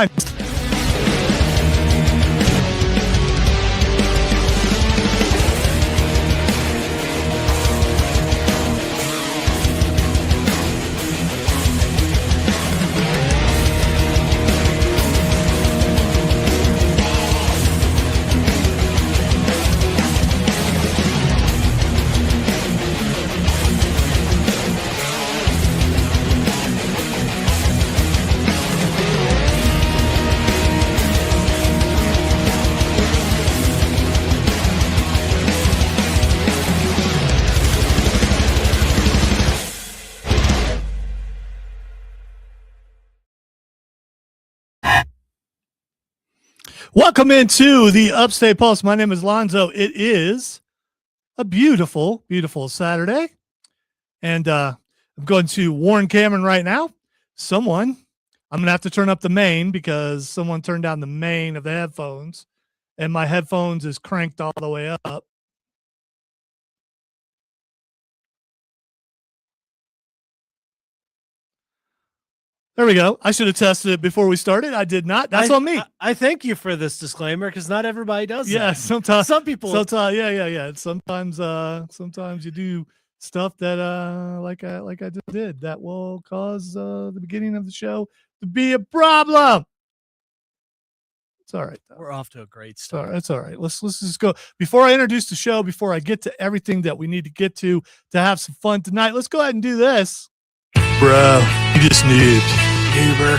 times. Welcome into the Upstate Pulse. My name is Lonzo. It is a beautiful, beautiful Saturday. And I'm going to warn Cameron right now. I'm going to have to turn up the main because someone turned down the main of the headphones. And my headphones is cranked all the way up. There we go. I should have tested it before we started. I did not. That's on me. I thank you for this disclaimer because not everybody does that. Yeah, sometimes some people. Yeah. Sometimes you do stuff that like I just did that will cause the beginning of the show to be a problem. It's all right, though. We're off to a great start. It's all right. Let's just go. Before I introduce the show, before I get to everything that we need to get to have some fun tonight, let's go ahead and do this. Bro, you just noobed. Noober.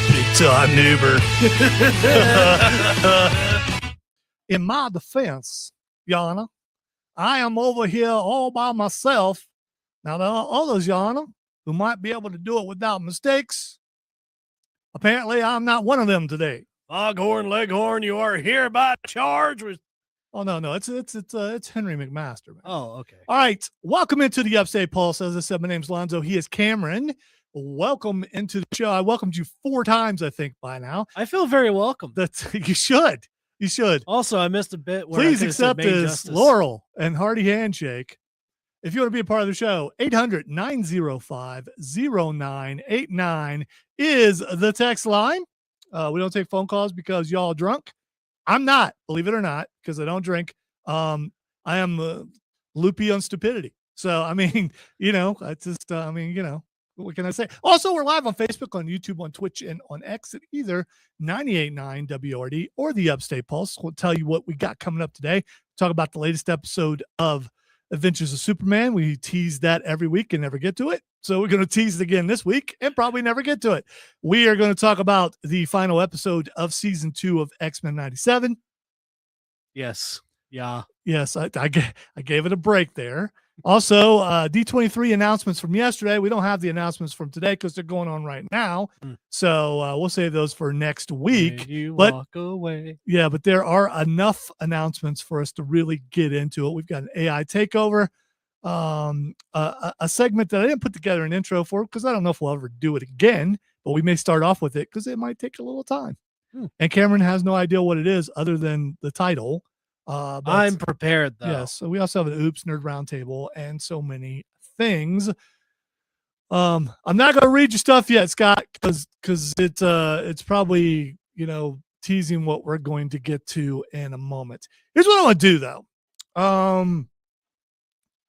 Big time noober. In my defense, Yana, I am over here all by myself. Now, there are others, Yana, who might be able to do it without mistakes. Apparently, I'm not one of them today. Foghorn Leghorn, you are hereby charged with. Oh, no. It's Henry McMaster, man. Oh, okay. All right. Welcome into the Upstate Pulse. As I said, my name's Lonzo. He is Cameron. Welcome into the show. I welcomed you 4 times, I think, by now. I feel very welcome. You should. You should. Also, I missed a bit. Where Please accept this Laurel and hearty handshake. If you want to be a part of the show, 800-905-0989 is the text line. We don't take phone calls because y'all drunk. I'm not, believe it or not, because I don't drink. I am loopy on stupidity. So, I mean, what can I say? Also, we're live on Facebook, on YouTube, on Twitch, and on X at either 98.9 WRD or the Upstate Pulse. We'll tell you what we got coming up today. Talk about the latest episode of Adventures of Superman. We tease that every week and never get to it. So we're going to tease it again this week and probably never get to it. We are going to talk about the final episode of season 2 of X-Men 97. Yes. Yeah. Yes. I gave it a break there. Also, D23 announcements from yesterday. We don't have the announcements from today because they're going on right now. So we'll save those for next week. Walk away. Yeah, but there are enough announcements for us to really get into it. We've got an AI takeover, a segment that I didn't put together an intro for because I don't know if we'll ever do it again, but we may start off with it because it might take a little time. And Cameron has no idea what it is other than the title. But I'm prepared, though. Yes. So we also have an Oops Nerd Roundtable and so many things. I'm not going to read your stuff yet, Scott, because it's probably, teasing what we're going to get to in a moment. Here's what I want to do, though.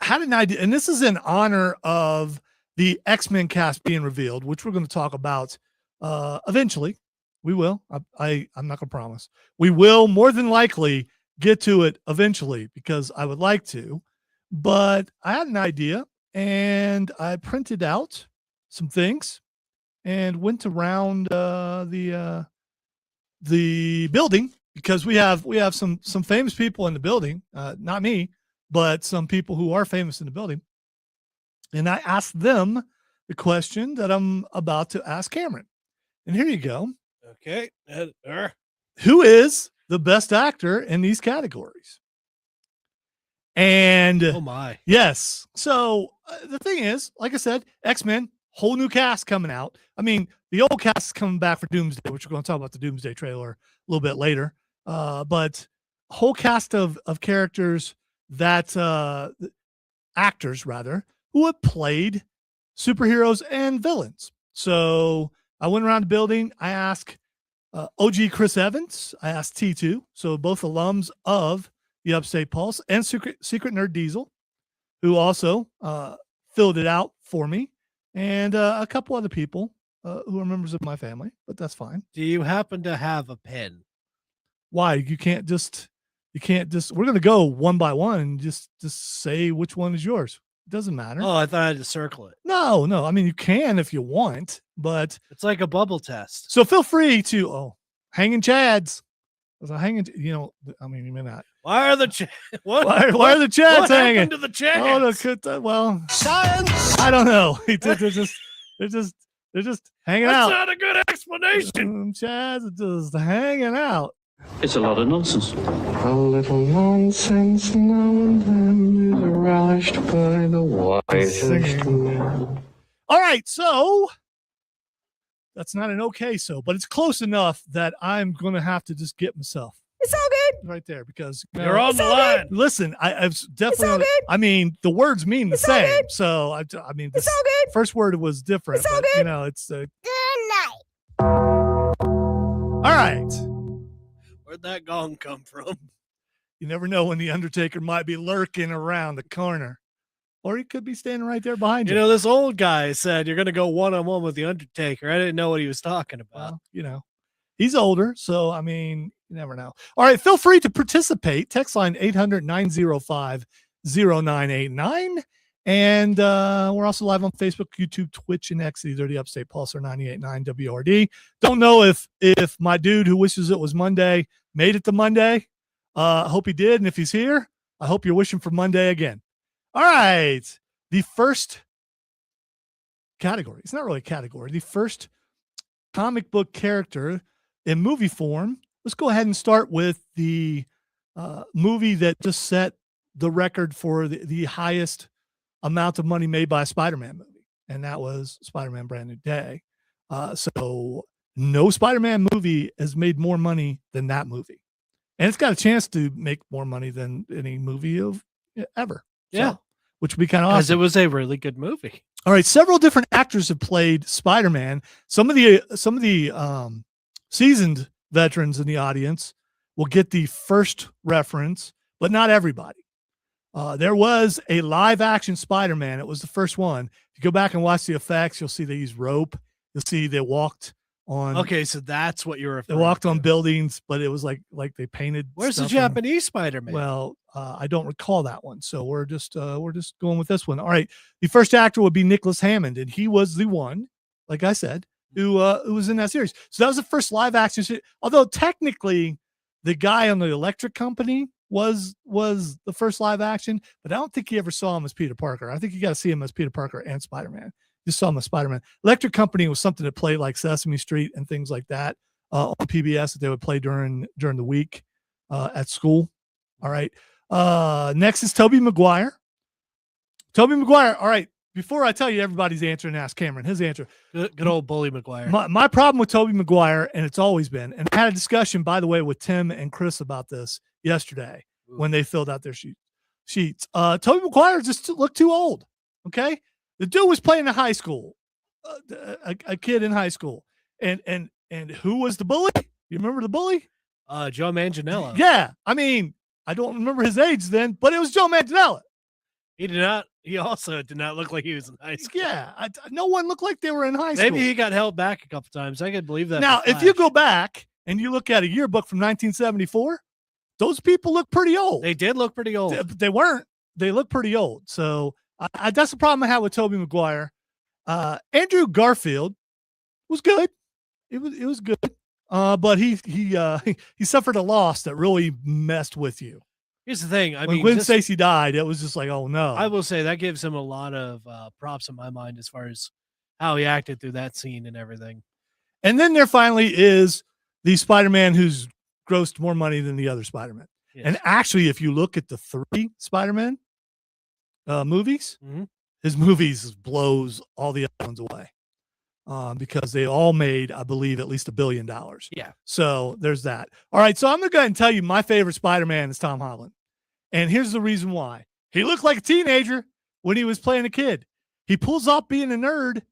Had an idea, and this is in honor of the X-Men cast being revealed, which we're going to talk about eventually. We will. I'm not going to promise. We will more than likely get to it eventually because I would like to, but I had an idea and I printed out some things and went around the building because we have some famous people in the building, not me, but some people who are famous in the building. And I asked them the question that I'm about to ask Cameron. And here you go. Okay. Who is the best actor in these categories? And oh my, yes. So the thing is, like I said, X-Men, whole new cast coming out. I mean, the old cast is coming back for Doomsday, which we're going to talk about the Doomsday trailer a little bit later. But whole cast of characters that actors rather who have played superheroes and villains. So I went around the building. I asked OG Chris Evans, I asked T2, so both alums of the Upstate Pulse, and Secret Nerd Diesel, who also filled it out for me, and a couple other people who are members of my family, but that's fine. Do you happen to have a pen? Why? You can't just, we're going to go one by one and just say which one is yours. It doesn't matter. Oh, I thought I had to circle it. No. I mean, you can if you want, but it's like a bubble test. So feel free to, hanging Chads. I mean, you may not. Why are the why are the Chads what hanging? Happened to the Chads? Well, science. I don't know. They're just hanging out. That's not a good explanation. Chads are just hanging out. It's a lot of nonsense. A little nonsense now and then is relished by the wisest man. All right, so that's not an okay so, but it's close enough that I'm going to have to just get myself. It's all good. Right there, because you're on the line. Listen, I've definitely. It's all good. I mean, the words mean the It's all same. good. So I mean, the It's all good. first word was different. It's all but, good. It's Good night. all right. Where'd that gong come from? You never know when the Undertaker might be lurking around the corner, or he could be standing right there behind you. You know, this old guy said you're going to go one-on-one with the Undertaker. I didn't know what he was talking about. Well, he's older, so I mean, you never know. All right, feel free to participate. Text line 800-905-0989. And we're also live on Facebook, YouTube, Twitch, and X, either the Upstate Pulse or 98.9 WRD. Don't know if my dude who wishes it was Monday made it to Monday. I hope he did. And if he's here, I hope you're wishing for Monday again. All right. The first category. It's not really a category. The first comic book character in movie form. Let's go ahead and start with the movie that just set the record for the highest amount of money made by a Spider-Man movie. And that was Spider-Man Brand New Day. So no Spider-Man movie has made more money than that movie. And it's got a chance to make more money than any movie of ever. Yeah. So, which would be kind of awesome. Because it was a really good movie. All right. Several different actors have played Spider-Man. Some of the seasoned veterans in the audience will get the first reference, but not everybody. There was a live action Spider-Man. It was the first one. If you go back and watch the effects, you'll see they used rope. You'll see they walked on. Okay, so that's what you're referring They walked to. on buildings, but it was like they painted. Where's the stuff Japanese Spider-Man? Well, I don't recall that one, so we're just going with this one. All right, the first actor would be Nicholas Hammond, and he was the one, like I said, who was in that series. So that was the first live action. Although technically, the guy on the Electric Company was the first live action, but I don't think you ever saw him as Peter Parker. I think you got to see him as Peter Parker and Spider-Man. You saw him as Spider-Man. Electric Company was something that played like Sesame Street and things like that on PBS that they would play during the week at school. All right. Next is Tobey Maguire. Tobey Maguire. All right. Before I tell you everybody's answer and ask Cameron his answer. Good old Bully Maguire. My problem with Tobey Maguire, and it's always been, and I had a discussion, by the way, with Tim and Chris about this yesterday when they filled out their sheets. Tobey Maguire just looked too old. Okay. The dude was playing in high school, a kid in high school. And who was the bully? You remember the bully? Joe Manganiello. Yeah. I mean, I don't remember his age then, but it was Joe Manganiello. He also did not look like he was in high school. Yeah. No one looked like they were in high school. Maybe he got held back a couple times. I could believe that. Now, if you go back and you look at a yearbook from 1974, those people look pretty old. They did look pretty old. They weren't. They look pretty old. So that's the problem I had with Tobey Maguire. Andrew Garfield was good. It was good. But he suffered a loss that really messed with you. Here's the thing. When Gwen Stacy died, it was just like, oh no. I will say that gives him a lot of props in my mind as far as how he acted through that scene and everything. And then there finally is the Spider-Man who's grossed more money than the other Spider-Man. Yes. And actually, if you look at the 3 Spider-Man movies, his movies blows all the other ones away because they all made, I believe, at least $1 billion. Yeah. So there's that. All right. So I'm going to go ahead and tell you my favorite Spider-Man is Tom Holland. And here's the reason why. He looked like a teenager when he was playing a kid. He pulls off being a nerd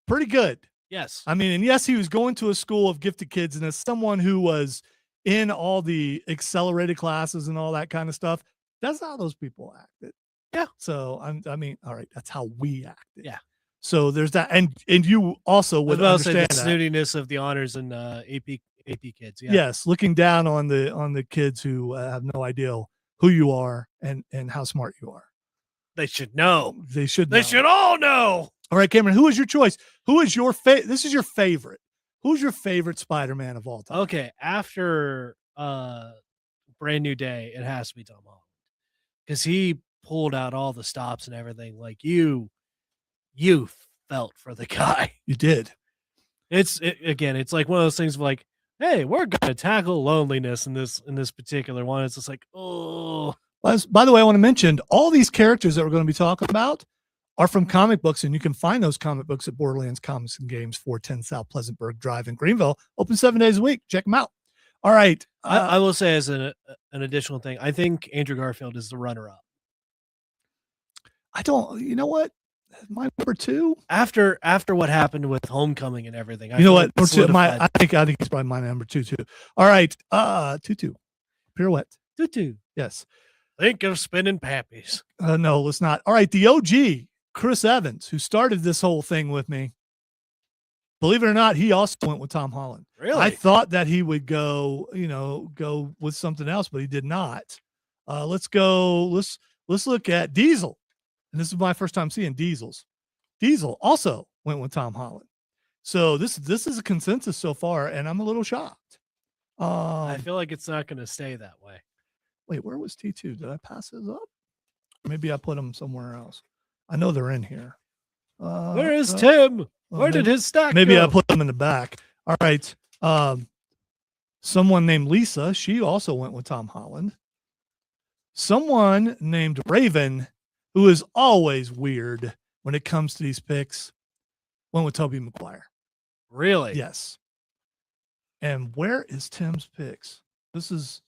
pretty good. Yes. I mean, and yes, he was going to a school of gifted kids, and as someone who was in all the accelerated classes and all that kind of stuff, that's how those people acted. Yeah. So I mean, all right, that's how we acted. Yeah. So there's that, and you also would say the understand that. snootiness of the honors and AP kids. Yeah. Yes, looking down on the kids who have no idea who you are and how smart you are. They should know. They should. They know. should all know. All right, Cameron, who is your choice? Who is your This is your favorite. Who's your favorite Spider-Man of all time? Okay, after Brand New Day, it has to be Tom Holland because he pulled out all the stops and everything. Like you felt for the guy. You did. It's like one of those things of like, hey, we're gonna tackle loneliness in this particular one. It's just like, oh. By the way, I want to mention all these characters that we're going to be talking about are from comic books, and you can find those comic books at Borderlands Comics and Games, 410 South Pleasantburg Drive in Greenville. Open 7 days a week. Check them out. All right. I will say as an additional thing, I think Andrew Garfield is the runner-up. You know what? My number 2. After what happened with Homecoming and everything. You know what? I think he's probably my number 2 too. All right. Tutu. Pirouette. Tutu. Yes. Think of spinning pappies. No, let's not. All right. The OG, Chris Evans, who started this whole thing with me. Believe it or not, he also went with Tom Holland. Really? I thought that he would go with something else, but he did not. Let's go. Let's look at Diesel. And this is my first time seeing Diesels. Diesel also went with Tom Holland. So this is a consensus so far, and I'm a little shocked. I feel like it's not going to stay that way. Wait, where was T2? Did I pass his up? Maybe I put them somewhere else. I know they're in here. Where is Tim? Where did his stack maybe go? I put them in the back. All right. Someone named Lisa. She also went with Tom Holland. Someone named Raven, who is always weird when it comes to these picks, went with Tobey Maguire. Really? Yes. And where is Tim's picks? This is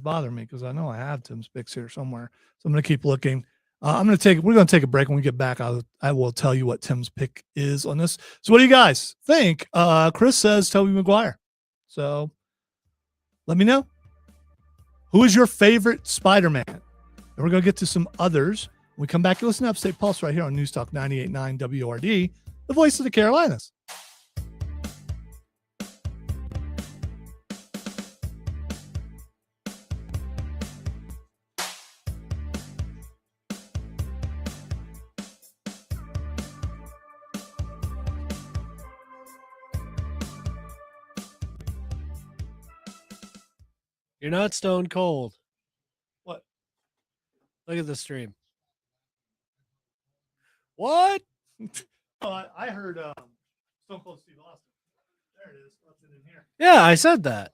bothering me because I know I have Tim's picks here somewhere. So I'm going to keep looking. We're going to take a break. When we get back, I will tell you what Tim's pick is on this. So what do you guys think? Chris says Tobey Maguire. So let me know. Who is your favorite Spider-Man? And we're going to get to some others. When we come back, you listen to Upstate Pulse right here on News Talk 98.9 WRD, the voice of the Carolinas. You're not stone cold. What? Look at the stream. What? Oh, I heard Stone Cold Steve Austin. There it is. What's it in here? Yeah, I said that.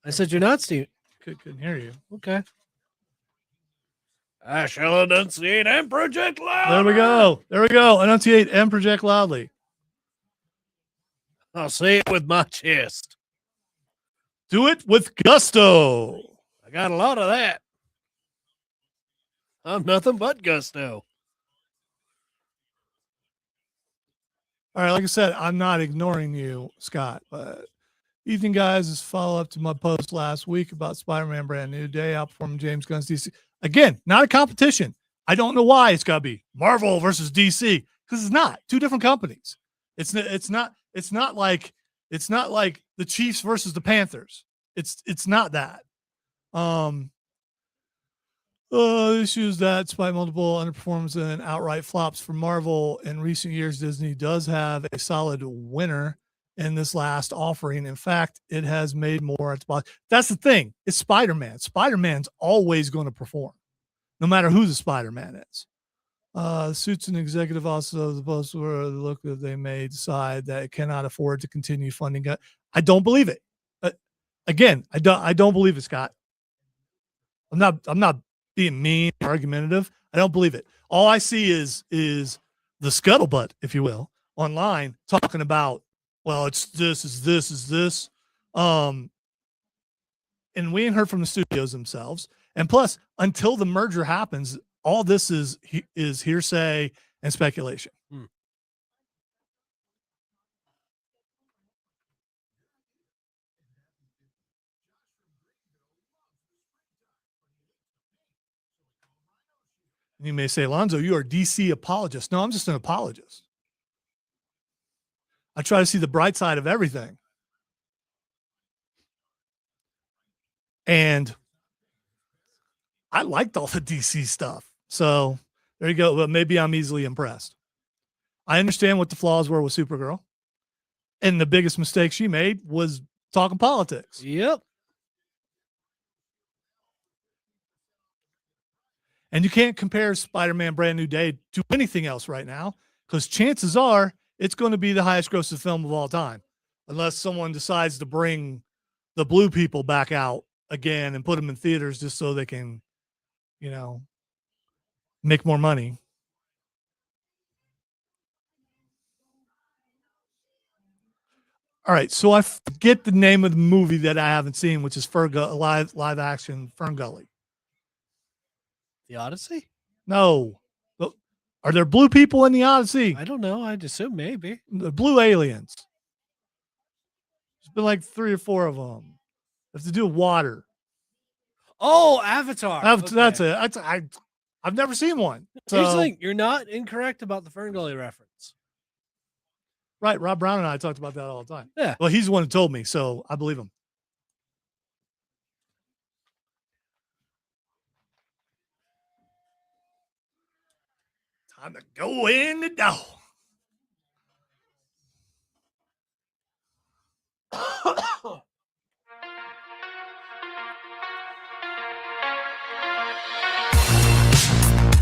I said you're not Steve. Couldn't hear you. Okay. I shall enunciate and project loud. There we go. Enunciate and project loudly. I'll say it with my chest. Do it with gusto. I got a lot of that. I'm nothing but gusto. All right, like I said, I'm not ignoring you, Scott. But evening, guys, is follow up to my post last week about Spider-Man Brand New Day outperforming James Gunn's DC. Again, not a competition. I don't know why it's got to be Marvel versus DC because it's not. Two different companies. It's not like the Chiefs versus the Panthers. It's not that. Issues that despite multiple underperformances and outright flops for Marvel in recent years, Disney does have a solid winner in this last offering. In fact, it has made more at the box. That's the thing. It's Spider-Man. Spider-Man's always going to perform, no matter who the Spider-Man is. Suits and executive also the post where the look that they may decide that it cannot afford to continue funding it. I don't believe it. Again, I don't believe it, Scott. I'm not being mean, argumentative. I don't believe it. All I see is the scuttlebutt, if you will, online talking about, well, it's this, is this, is this. And we ain't heard from the studios themselves. And plus, until the merger happens, all this is hearsay and speculation. You may say, Alonzo, you are a DC apologist. No, I'm just an apologist. I try to see the bright side of everything. And I liked all the DC stuff. So there you go. But maybe I'm easily impressed. I understand what the flaws were with Supergirl. And the biggest mistake she made was talking politics. Yep. And you can't compare Spider-Man Brand New Day to anything else right now, because chances are it's going to be the highest grossing film of all time, unless someone decides to bring the blue people back out again and put them in theaters just so they can, make more money. All right, so I forget the name of the movie that I haven't seen, which is live action Fern Gully. The Odyssey? No. Are there blue people in the Odyssey? I don't know. I'd assume maybe. The blue aliens. There's been like 3 or 4 of them. They have to do with water. Oh, Avatar. That's it. I've never seen one. So, Here's the thing. You're not incorrect about the Fern Gully reference. right. Rob Brown and I talked about that all the time. Yeah. Well, he's the one who told me, so I believe him. Time to go in the door.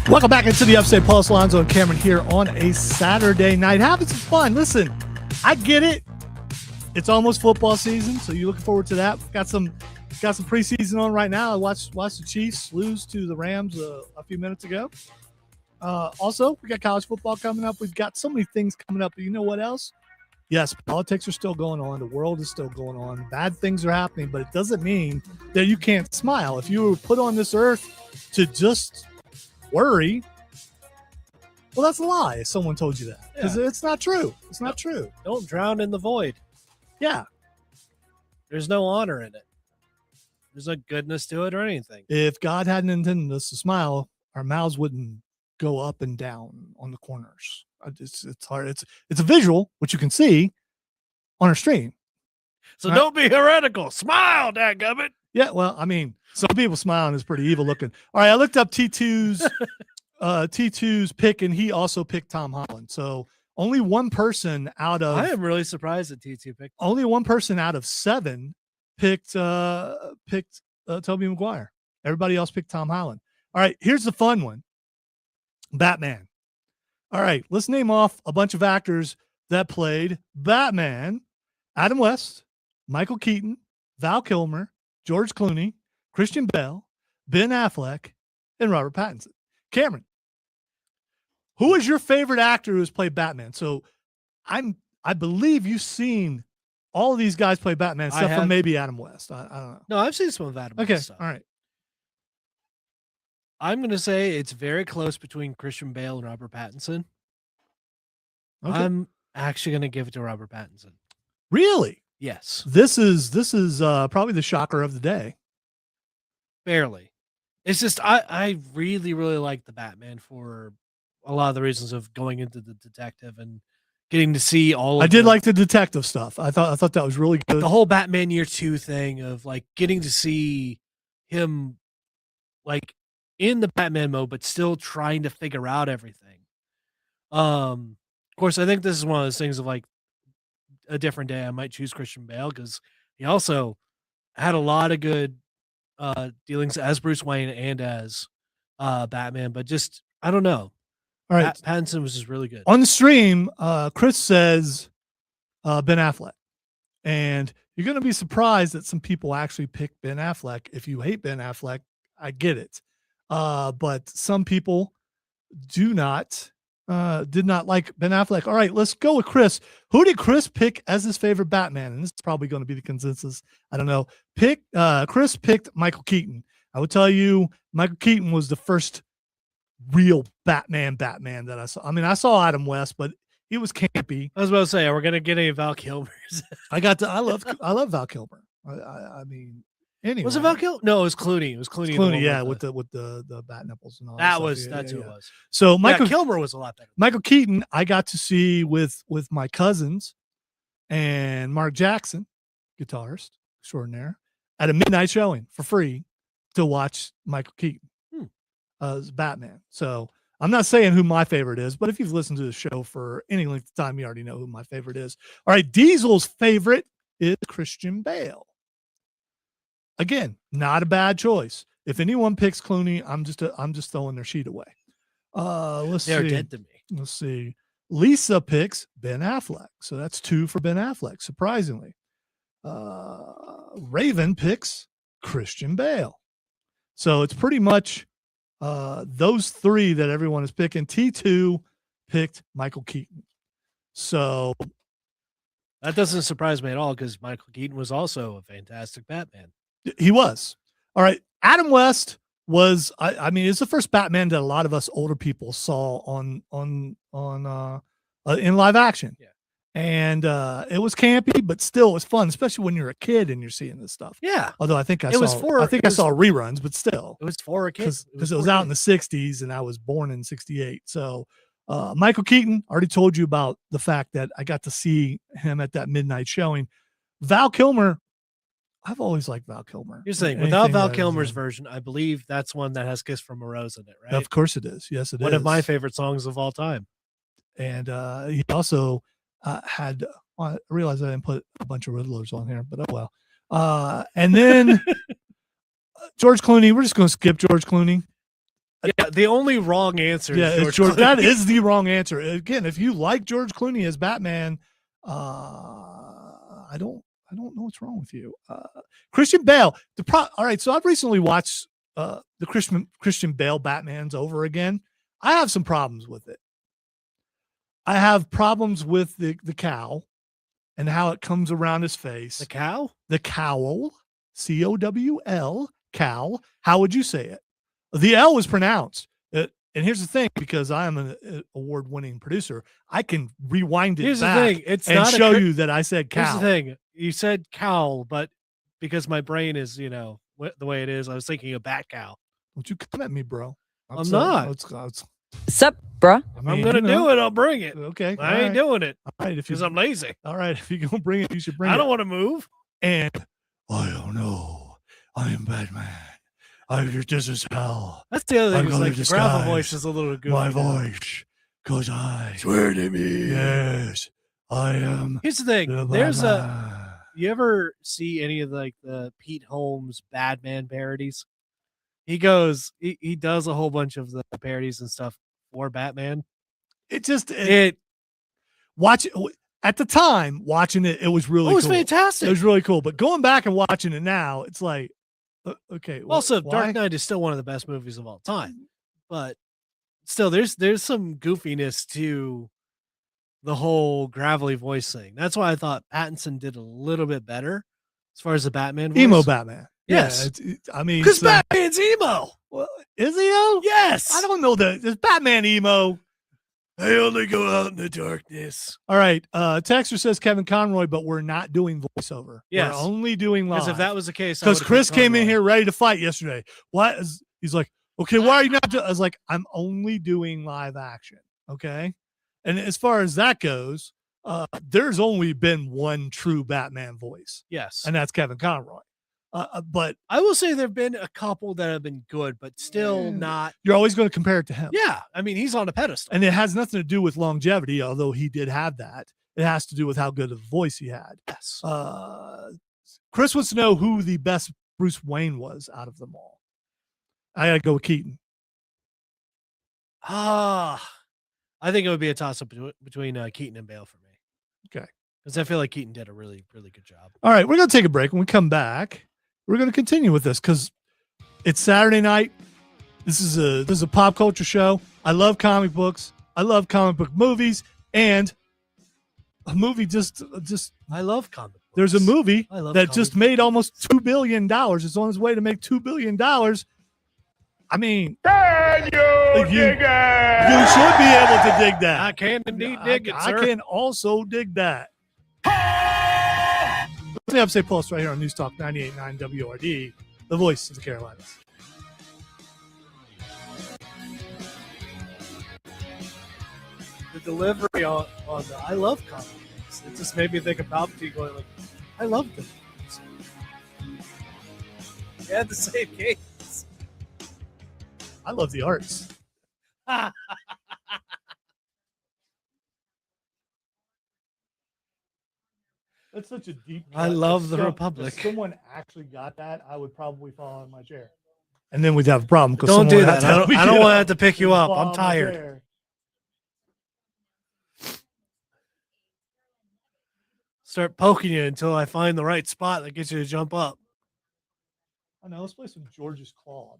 Welcome back into the Upstate Pulse. Alonzo and Cameron here on a Saturday night. Having some fun. Listen, I get it. It's almost football season, so you're looking forward to that. Got some preseason on right now. I watched the Chiefs lose to the Rams a few minutes ago. Also, we got college football coming up. We've got so many things coming up. But you know what else? Yes, politics are still going on. The world is still going on. Bad things are happening, but it doesn't mean that you can't smile. If you were put on this earth to just worry, well, that's a lie if someone told you that, because it's not true. It's not true. Don't drown in the void. Yeah. There's no honor in it. There's no goodness to it or anything. If God hadn't intended us to smile, our mouths wouldn't go up and down on the corners. It's hard. It's a visual, which you can see on our stream. So don't be heretical. Smile, dadgummit. Yeah, well, I mean, some people smiling is pretty evil looking. All right, I looked up T2's pick, and he also picked Tom Holland. So only one person out of I am really surprised that T2 picked. Only one person out of 7 picked Tobey Maguire. Everybody else picked Tom Holland. All right, here's the fun one. Batman. All right, let's name off a bunch of actors that played Batman. Adam West, Michael Keaton, Val Kilmer, George Clooney, Christian Bale, Ben Affleck, and Robert Pattinson. Cameron, who is your favorite actor who has played Batman? So I believe you've seen all of these guys play Batman, except for maybe Adam West. I don't know. No, I've seen some of Adam West stuff. All right. I'm going to say it's very close between Christian Bale and Robert Pattinson. Okay. I'm actually going to give it to Robert Pattinson. Really? Yes. This is probably the shocker of the day. Barely. It's just I really, really like the Batman for a lot of the reasons of going into the detective and getting to see all of I did like the detective stuff. I thought that was really good. The whole Batman Year 2 thing of like getting to see him like in the Batman mode, but still trying to figure out everything. Of course, I think this is one of those things of like a different day. I might choose Christian Bale because he also had a lot of good dealings as Bruce Wayne and as Batman, but just I don't know. All right, Pattinson was just really good on the stream. Chris says Ben Affleck, and you're going to be surprised that some people actually pick Ben Affleck. If you hate Ben Affleck, I get it, but some people did not like Ben Affleck. All right, let's go with Chris. Who did Chris pick as his favorite Batman? And this is probably going to be the consensus. I don't know. Chris picked Michael Keaton. I will tell you, Michael Keaton was the first real Batman that I saw. I mean, I saw Adam West, but he was campy. I was about to say, we're gonna get a Val Kilmer's. I love Val Kilmer. I mean, Anyway, Was it Val Kilmer? No, it was Clooney. It was Clooney. Clooney, yeah, with the bat nipples and all that that was stuff. that's who it was. So Michael Kilmer was a lot better. Michael Keaton, I got to see with my cousins and Mark Jackson, guitarist extraordinaire, at a midnight showing for free to watch Michael Keaton as Batman. So I'm not saying who my favorite is, but if you've listened to the show for any length of time, you already know who my favorite is. All right, Diesel's favorite is Christian Bale. Again, not a bad choice. If anyone picks Clooney, I'm just throwing their sheet away. They're dead to me. Let's see. Lisa picks Ben Affleck. So that's 2 for Ben Affleck, surprisingly. Raven picks Christian Bale. So it's pretty much those 3 that everyone is picking. T2 picked Michael Keaton. So that doesn't surprise me at all because Michael Keaton was also a fantastic Batman. He was. All right. Adam West was, I mean, it's the first Batman that a lot of us older people saw on in live action. Yeah. And it was campy, but still it was fun, especially when you're a kid and you're seeing this stuff. Yeah. Although I think I saw reruns, but still. It was for a kid. Because it was out in the 60s and I was born in 68. So Michael Keaton, already told you about the fact that I got to see him at that midnight showing. Val Kilmer, I've always liked Val Kilmer. Here's the thing, without Val Kilmer's version, I believe that's one that has Kiss from a Rose in it, right? Of course it is. Yes, it is. One of my favorite songs of all time. And he also had, I realized I didn't put a bunch of Riddlers on here, but oh well. And then George Clooney, we're just going to skip George Clooney. Yeah, the only wrong answer is George. That is the wrong answer. Again, if you like George Clooney as Batman, I don't know what's wrong with you. Christian Bale. All right, so I've recently watched the Christian Bale Batmans over again. I have some problems with it. I have problems with the cowl and how it comes around his face. The cow? The cowl. COWL. Cowl. How would you say it? The L was pronounced. And here's the thing, because I am an award-winning producer, I can rewind it back and show you that I said cowl. Here's the thing. You said cowl, but because my brain is, the way it is, I was thinking of bat cow. Don't you come at me, bro. I'm not. Sup, bruh? I'm going to do it. I'll bring it. Okay. I ain't doing it. All right. Because I'm lazy. All right. If you're going to bring it, you should bring it. I don't want to move. And I don't know. I am Batman. This is hell. That's the other thing. Is like the gravel voice is a little goofy. My voice. Because I swear to me. Yes. I am. Here's the thing. There's you ever see any of like the Pete Holmes Batman parodies? He does a whole bunch of the parodies and stuff for Batman. Watch it at the time. Watching it, it was really. It was cool. fantastic. It was really cool. But going back and watching it now, it's like, okay. Also, why? Dark Knight is still one of the best movies of all time, but still, there's some goofiness to the whole gravelly voice thing. That's why I thought Pattinson did a little bit better as far as the Batman voice. Emo Batman. Yes. Yeah, I mean, because Batman's emo. Well, is he though? Yes. I don't know that. Is Batman emo? I only go out in the darkness. All right. Texter says Kevin Conroy, but we're not doing voiceover. Yes. We're only doing live. Because if that was the case, because Chris came in here ready to fight yesterday. He's like, okay, why are you not I was like, I'm only doing live action. Okay. And as far as that goes, there's only been one true Batman voice. Yes. And that's Kevin Conroy. But I will say there have been a couple that have been good, but still not. You're always going to compare it to him. Yeah. I mean, he's on a pedestal. And it has nothing to do with longevity, although he did have that. It has to do with how good of a voice he had. Yes. Chris wants to know who the best Bruce Wayne was out of them all. I got to go with Keaton. I think it would be a toss-up between Keaton and Bale for me. Okay. Because I feel like Keaton did a really, really good job. All right, we're going to take a break. When we come back, we're going to continue with this because it's Saturday night. This is a pop culture show. I love comic books. I love comic book movies. And a movie I love comic books. There's a movie that just made almost $2 billion. It's on its way to make $2 billion. I mean, you should be able to dig that. I can indeed dig it, sir. I can also dig that. the Upstate Pulse right here on News Talk 98.9 WRD, the voice of the Carolinas. The delivery on the I love comic books. It just made me think of Palpatine going like, I love them. They had the same case. I love the arts. That's such a deep cut. I love the If Republic. If someone actually got that, I would probably fall out of my chair. And then we'd have a problem. Don't do that. I don't want to have to pick you up. I'm tired. Start poking you until I find the right spot that gets you to jump up. I know. Let's play some George's Claude.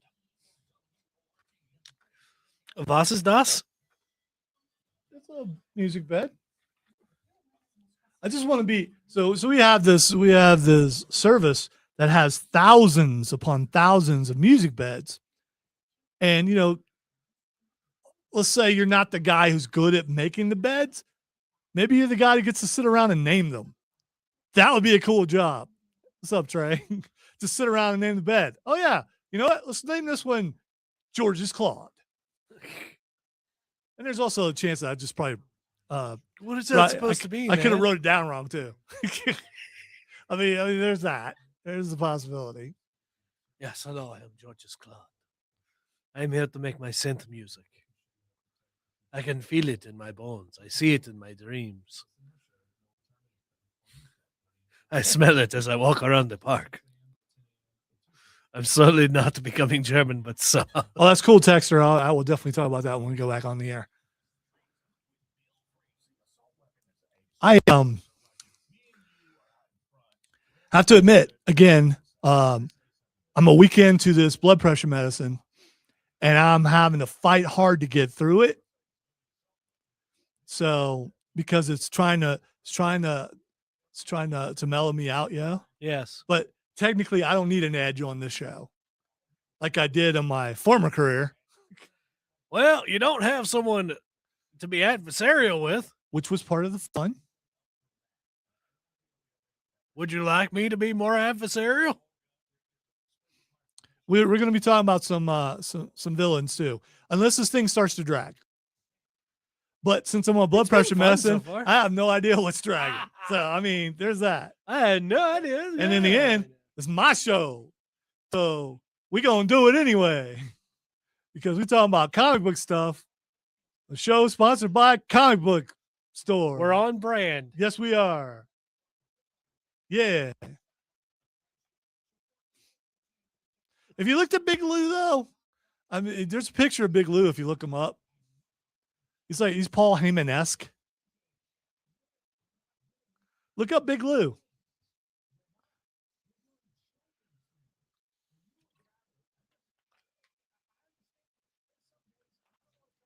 Was ist das? It's a music bed. I just want to be so we have this service that has thousands upon thousands of music beds. And let's say you're not the guy who's good at making the beds. Maybe you're the guy who gets to sit around and name them. That would be a cool job. What's up, Trey? Just sit around and name the bed. Oh yeah. You know what? Let's name this one George's Claude. And there's also a chance that I just probably what is that supposed to mean? I could have wrote it down wrong too. I mean, there's that. There's the possibility. Yes, hello, I am George's Claude. I'm here to make my synth music. I can feel it in my bones. I see it in my dreams. I smell it as I walk around the park. I'm slowly not becoming German, but so. Oh, that's cool, Texter. I will definitely talk about that when we go back on the air. I have to admit, again, I'm a week into this blood pressure medicine, and I'm having to fight hard to get through it. So because it's trying to mellow me out, yeah. Yes. But technically, I don't need an edge on this show, like I did in my former career. Well, you don't have someone to be adversarial with, which was part of the fun. Would you like me to be more adversarial? We're going to be talking about some villains too, unless this thing starts to drag. But since I'm on blood pressure medicine, I have no idea what's dragging. So I mean, there's that. I had no idea. And in the end, it's my show, so we gonna do it anyway because we're talking about comic book stuff. The show sponsored by Comic Book Store. We're on brand. Yes, we are. Yeah. If you looked at Big Lou, though, I mean, there's a picture of Big Lou if you look him up. He's Paul Heyman-esque. Look up Big Lou.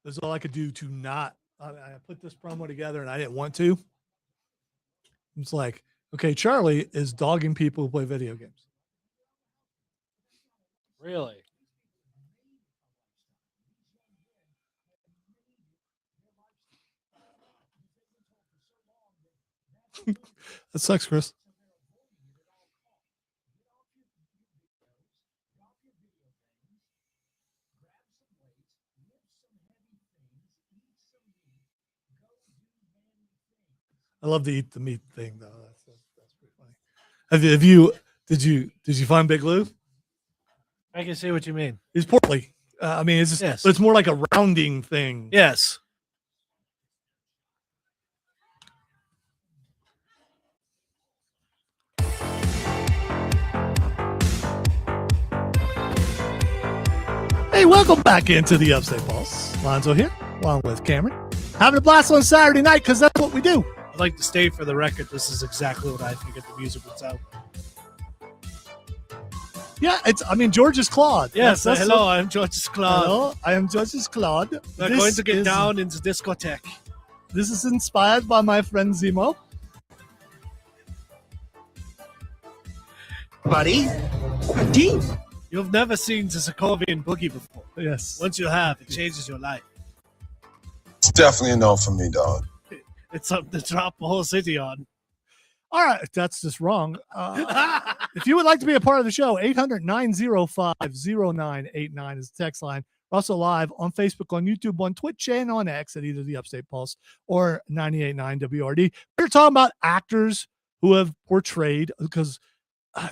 That's all I could do to not. I put this promo together and I didn't want to. It's like, okay, Charlie is dogging people who play video games. Really? That sucks, Chris. I love to eat the meat thing, though. That's pretty funny. Did you find Big Lou? I can see what you mean. He's portly. I mean, it's just, yes. But it's more like a rounding thing. Yes. Hey, welcome back into the Upstate Pulse. Lonzo here, along with Cameron. Having a blast on Saturday night because that's what we do. I'd like to state for the record, this is exactly what I figured the music would sound. Yeah, George's Claude. Yes, hello, I'm George's Claude. Hello, I am George's Claude. We're going to get down into discotheque. This is inspired by my friend Zemo. Buddy, deep. You've never seen the Sokovian Boogie before. Yes. Once you have, it changes your life. It's definitely a no for me, dog. It's something to drop the whole city on. All right, that's just wrong. If you would like to be a part of the show, 800-905-0989 is the text line. We're also live on Facebook, on YouTube, on Twitch, and on X at either the Upstate Pulse or 98.9 WRD. We're talking about actors who have portrayed, because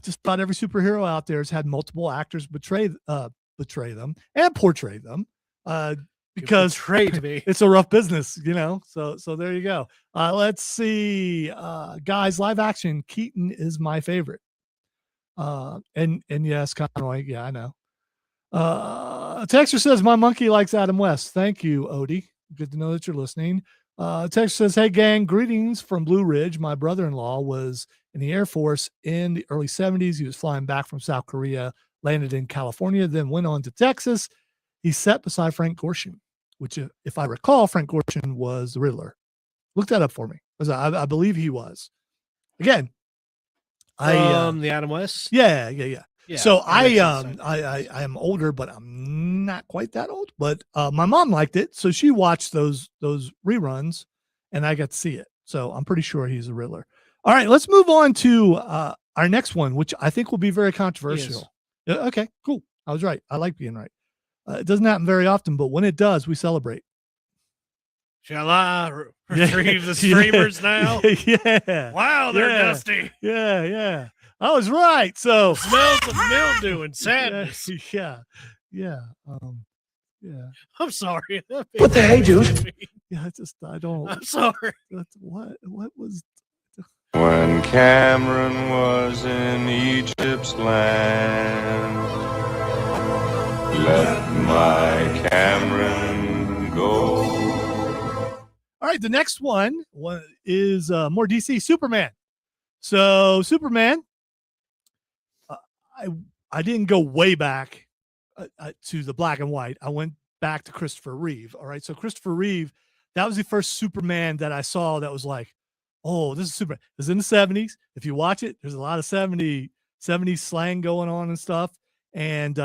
just about every superhero out there has had multiple actors betray them and portray them. Because betrayed me. It's a rough business, So there you go. Let's see, guys. Live action. Keaton is my favorite. And yes, Conroy. Yeah, I know. Texter says my monkey likes Adam West. Thank you, Odie. Good to know that you're listening. Texter says, hey gang, greetings from Blue Ridge. My brother-in-law was in the Air Force in the early 70s. He was flying back from South Korea, landed in California, then went on to Texas. He sat beside Frank Gorshin, which, if I recall, Frank Gorshin was the Riddler. Look that up for me, because I believe he was. Again, the Adam West. Yeah. So I I am older, but I'm not quite that old. But my mom liked it, so she watched those reruns, and I got to see it. So I'm pretty sure he's a Riddler. All right, let's move on to our next one, which I think will be very controversial. Okay, cool. I was right. I like being right. It doesn't happen very often, but when it does, we celebrate. Shall I retrieve the streamers now? Yeah. Wow, they're dusty. Yeah. I was right. So Smells of mildew and sadness. Yeah. I'm sorry. What the hey, dude? Yeah, I don't. I'm sorry. What was? When Cameron was in Egypt's land, let my Cameron go. All right, the next one is more DC, Superman. So Superman, I didn't go way back to the black and white. I went back to Christopher Reeve. All right, so Christopher Reeve, that was the first Superman that I saw that was like, oh, this is Superman. It was in the 70s. If you watch it, there's a lot of 70s slang going on and stuff. And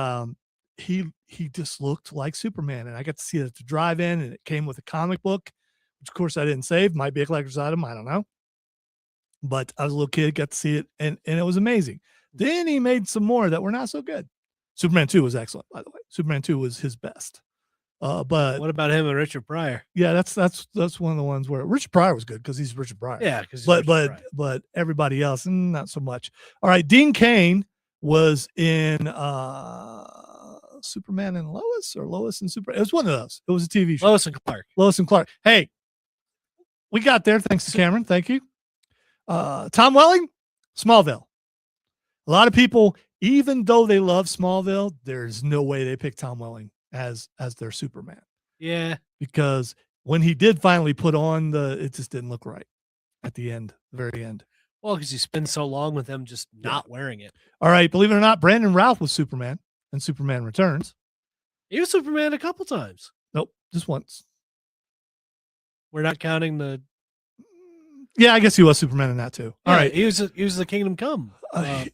he just looked like Superman. And I got to see it at the drive-in, and it came with a comic book, which of course I didn't save. Might be a collector's item. I don't know. But I was a little kid, got to see it, and it was amazing. Then he made some more that were not so good. Superman 2 was excellent, by the way. Superman 2 was his best. But what about him and Richard Pryor? Yeah, that's one of the ones where Richard Pryor was good because he's Richard Pryor. Yeah, but everybody else, not so much. All right, Dean Cain was in Superman and Lois, or Lois and Superman. It was one of those. It was a TV show. Lois and Clark. Hey, we got there thanks to Cameron. Thank you. Tom Welling, Smallville. A lot of people, even though they love Smallville, there's no way they pick Tom Welling as their Superman. Yeah. Because when he did finally put on it just didn't look right at the end, the very end. Well, because he spends so long with them just not wearing it. All right. Believe it or not, Brandon Routh was Superman and Superman Returns. He was Superman a couple times. Nope. Just once. We're not counting the. Yeah, I guess he was Superman in that too. All right. He was the Kingdom Come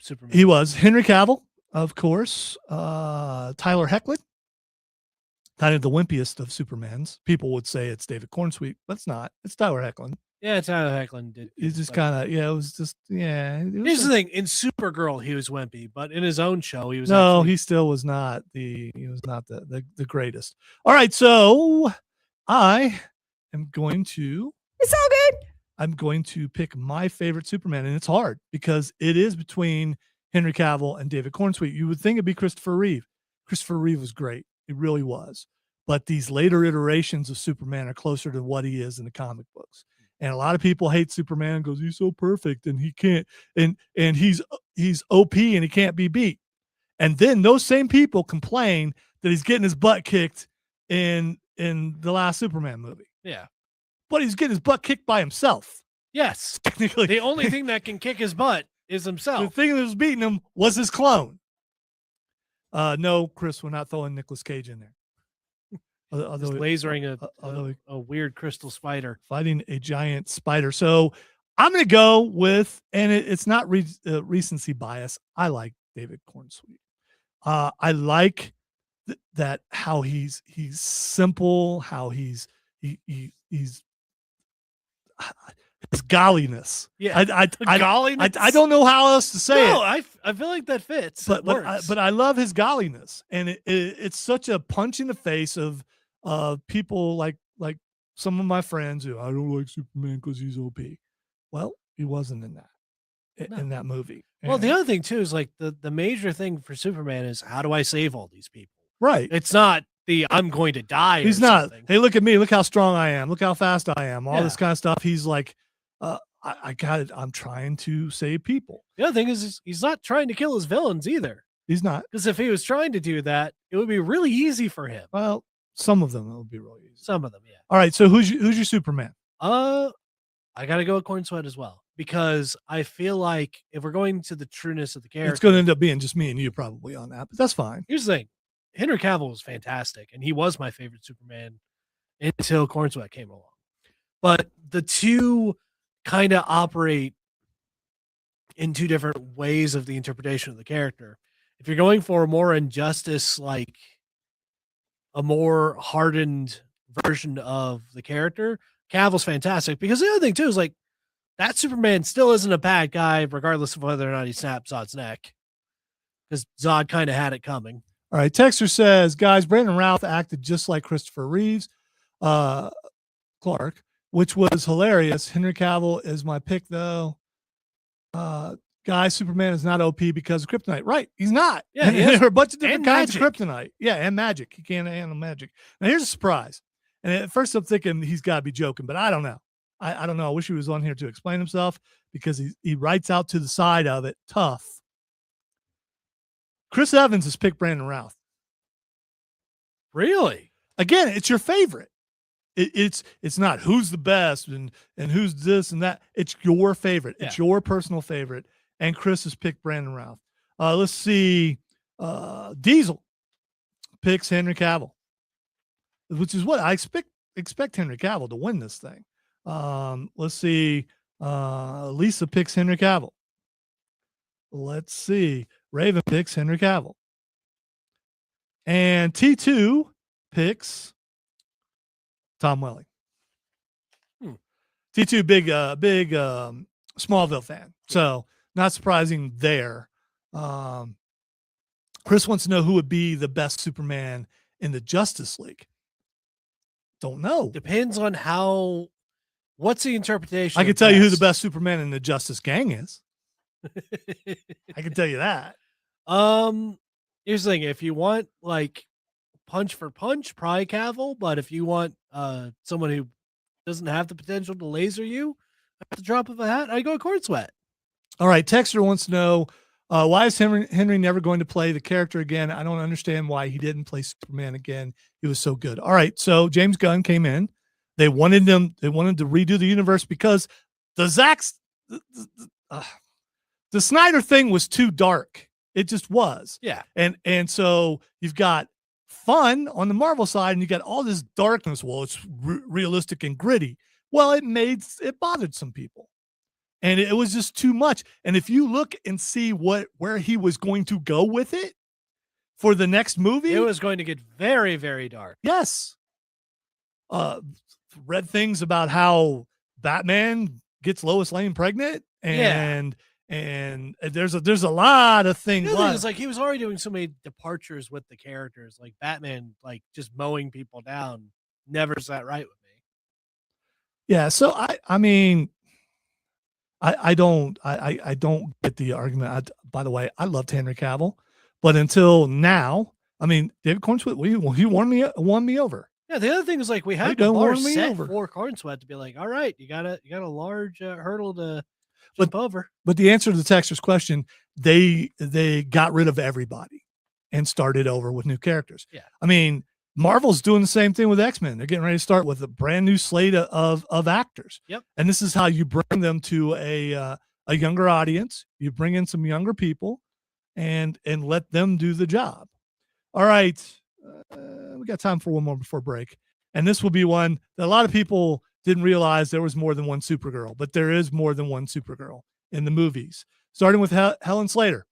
Superman. He was. Henry Cavill, of course. Tyler Hoechlin. Kind of the wimpiest of Supermans. People would say it's David Cornsweet, but it's not. It's Tyler Hoechlin. Yeah, Tyler Hoechlin did. He's just kind of, it was just, yeah. Here's the thing. In Supergirl, he was wimpy, but in his own show, he was he still was not the greatest. All right, so I am going to. It's all good. I'm going to pick my favorite Superman, and it's hard because it is between Henry Cavill and David Cornsweet. You would think it'd be Christopher Reeve. Christopher Reeve was great. It really was. But these later iterations of Superman are closer to what he is in the comic books. And a lot of people hate Superman, goes, he's so perfect and he can't, and he's OP and he can't be beat. And then those same people complain that he's getting his butt kicked in the last Superman movie. Yeah. But he's getting his butt kicked by himself. Yes. Technically. The only thing that can kick his butt is himself. The thing that was beating him was his clone. No, Chris, we're not throwing Nicolas Cage in there. Just lasering a weird crystal spider. Fighting a giant spider. So I'm going to go with, and it's not recency bias. I like David Cornsweet. I like that how he's simple, how he's his golliness. Yeah, I don't know how else to say no, it. I feel like that fits. But It but works. I love his golliness, and it's such a punch in the face of people like some of my friends who I don't like Superman because he's OP. Well, he wasn't in that No. in that movie. Well, the And- other thing too is like the major thing for Superman is how do I save all these people? right. It's not the I'm going to die. He's or not. something. Hey, look at me. Look how strong I am. Look how fast I am. All Yeah. this kind of stuff. He's like, I got it. I'm trying to save people. The other thing is he's not trying to kill his villains either. He's not. Because if he was trying to do that, it would be really easy for him. Well, some of them it would be really easy. Some of them, yeah. All right. So who's your Superman? I gotta go with Corn Sweat as well because I feel like if we're going to the trueness of the character, It's going to end up being just me and you probably on that, but that's fine. here's the thing: Henry Cavill was fantastic, and he was my favorite Superman until Corn Sweat came along. But the two kind of operate in two different ways of the interpretation of the character. If you're going for a more injustice, like a more hardened version of the character, Cavill's fantastic. Because the other thing too is like that Superman still isn't a bad guy, regardless of whether or not he snapped Zod's neck. Because Zod kind of had it coming. All right. Texter says, guys, Brandon Routh acted just like Christopher Reeves, Clark, which was hilarious. Henry Cavill is my pick, though. Guys, Superman is not OP because of kryptonite. Right. He's not. Yeah, he there is. are a bunch of different And kinds magic. of kryptonite. Yeah, and magic. He can't handle magic. Now, here's a surprise. And at first I'm thinking he's got to be joking, but I don't know. I don't know. I wish he was on here to explain himself because he writes out to the side of it tough. Chris Evans has picked Brandon Routh. Really? Again, it's your favorite. It's not who's the best and who's this and that. It's your favorite. It's your personal favorite. And Chris has picked Brandon Routh. Let's see. Diesel picks Henry Cavill, which is what I expect Henry Cavill to win this thing. Let's see. Lisa picks Henry Cavill. Let's see. Raven picks Henry Cavill. And T2 picks Tom Welling. T2 big Smallville fan. So not surprising there. Chris wants to know who would be the best Superman in the Justice League. Don't know. Depends on what's the interpretation? I of can tell you who the best? best Superman in the Justice Gang is. I can tell you that. Here's the thing: if you want like punch for punch, probably Cavill. But if you want someone who doesn't have the potential to laser you at the drop of a hat, I go Corn Sweat. All right. Texter wants to know why is Henry never going to play the character again? I don't understand why he didn't play Superman again. He was so good. All right. So James Gunn came in. They wanted to redo the universe because the Snyder thing was too dark. It just was. Yeah. And so you've got fun on the Marvel side and you got all this darkness. Well, it's realistic and gritty. Well, it bothered some people. And it was just too much. And if you look and see where he was going to go with it for the next movie, It was going to get very, very dark. yes. Read things about how Batman gets Lois Lane pregnant and there's a lot of things. The other thing is like he was already doing so many departures with the characters, like Batman, like just mowing people down. Never sat right with me. Yeah. So I mean, I don't get the argument. By the way, I loved Henry Cavill, but until now, I mean, David Corn Sweat, he won me over. Yeah, the other thing is like we had don't the bar warn me set over. for Corn Sweat to be like, all right, you got a large hurdle to jump over. But the answer to the texter's question, they got rid of everybody and started over with new characters. Yeah. I mean, Marvel's doing the same thing with X-Men. They're getting ready to start with a brand new slate of actors. Yep. And this is how you bring them to a younger audience. You bring in some younger people and let them do the job. All right. We got time for one more before break. And this will be one that a lot of people didn't realize there was more than one Supergirl, but there is more than one Supergirl in the movies. Starting with Helen Slater.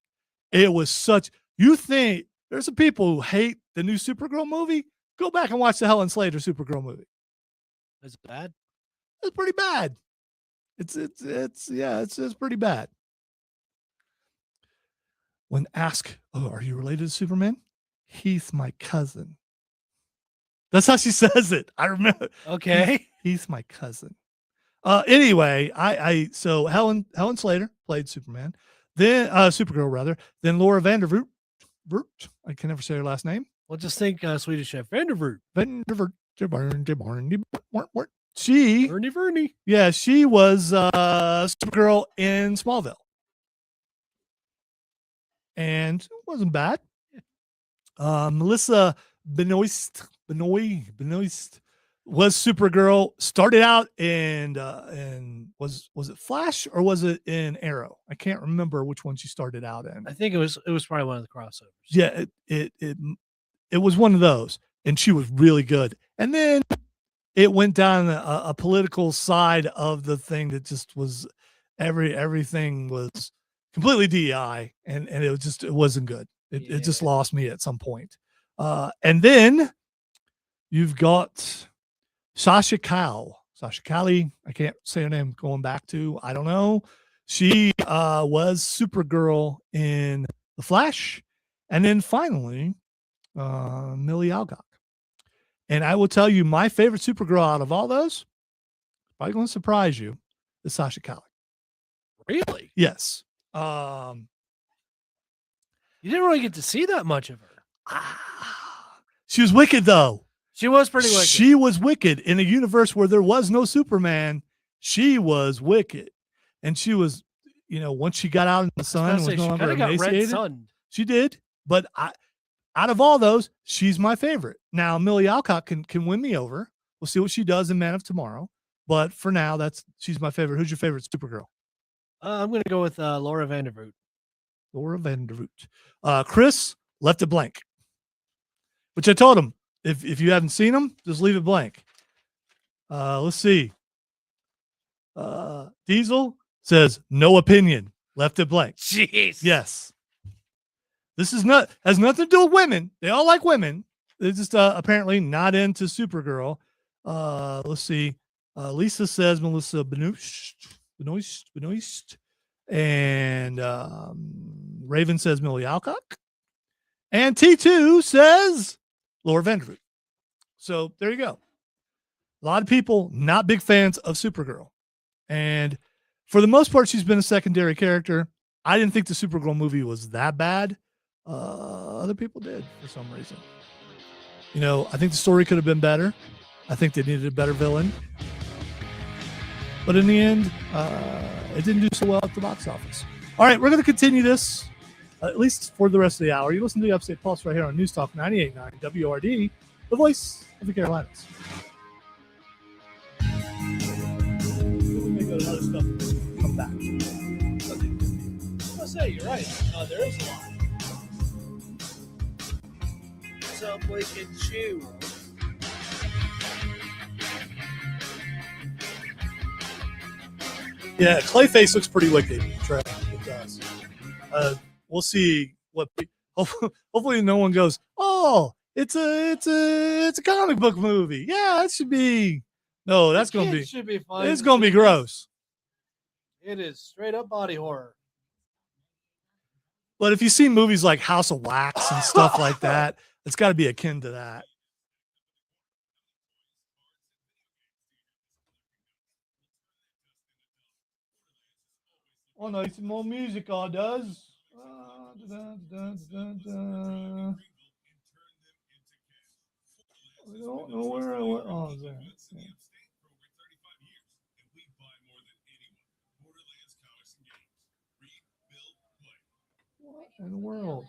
It was you think there's some people who hate the new Supergirl movie? Go back and watch the Helen Slater Supergirl movie. Is it bad? It's pretty bad. It's pretty bad. When asked, "Oh, are you related to Superman?" "He's my cousin." That's how she says it. I remember. Okay. He's my cousin. Anyway, so Helen Slater played Superman, then Supergirl rather, then Laura Vandervoort. I can never say her last name. Well, just think Swedish Chef Vandervoort. She, Vernie. yeah, she was Supergirl in Smallville, and it wasn't bad. Melissa Benoist was Supergirl. Started out in was it Flash or was it in Arrow? I can't remember which one she started out in. I think it was probably one of the crossovers. Yeah, it was one of those, and she was really good. And then it went down a political side of the thing that just was everything was completely DEI, and it wasn't good. It just lost me at some point. And then you've got Sasha Cali. I can't say her name. Going back to, I don't know. She was Supergirl in The Flash, and then finally Millie Alcock. And I will tell you, my favorite Supergirl out of all those, probably going to surprise you, is Sasha Cali. Really? Yes. You didn't really get to see that much of her. She was wicked, though. She was pretty wicked. She was wicked in a universe where there was no Superman. She was wicked, and she was, once she got out in the sun, was no longer emaciated. She did, but out of all those, she's my favorite. Now, Millie Alcock can win me over. We'll see what she does in Man of Tomorrow, but for now, she's my favorite. Who's your favorite Supergirl? I'm going to go with Laura Vandervoort. Laura Vandervoort. Chris left it blank, which I told him, if you haven't seen them, just leave it blank. Let's see. Diesel says no opinion. Left it blank. Jeez. Yes. This has nothing to do with women. They all like women. They're just apparently not into Supergirl. Let's see. Lisa says Melissa Benoist. And Raven says Millie Alcock. And T2 says Laura Vandervoort. So there you go. A lot of people not big fans of Supergirl. And for the most part, she's been a secondary character. I didn't think the Supergirl movie was that bad. Other people did for some reason. I think the story could have been better. I think they needed a better villain. But in the end, it didn't do so well at the box office. All right, we're going to continue this, at least for the rest of the hour. You listen to the Upstate Pulse right here on News Talk 98.9 WRD, the voice of the Carolinas. We may go to other stuff and come back. I'll say, you're right. There is a lot. Subway can chew. Yeah, Clayface looks pretty wicked. Trey, it does. We'll see what. Hopefully, no one goes, "Oh, it's a comic book movie." Yeah, that should be. No, that's going to be. Should be fun. It's going to be gross. It is straight up body horror. But if you see movies like House of Wax and stuff like that, it's got to be akin to that. Oh no, some more music all does. I don't know where I went. Oh, there. Yeah. What in the world?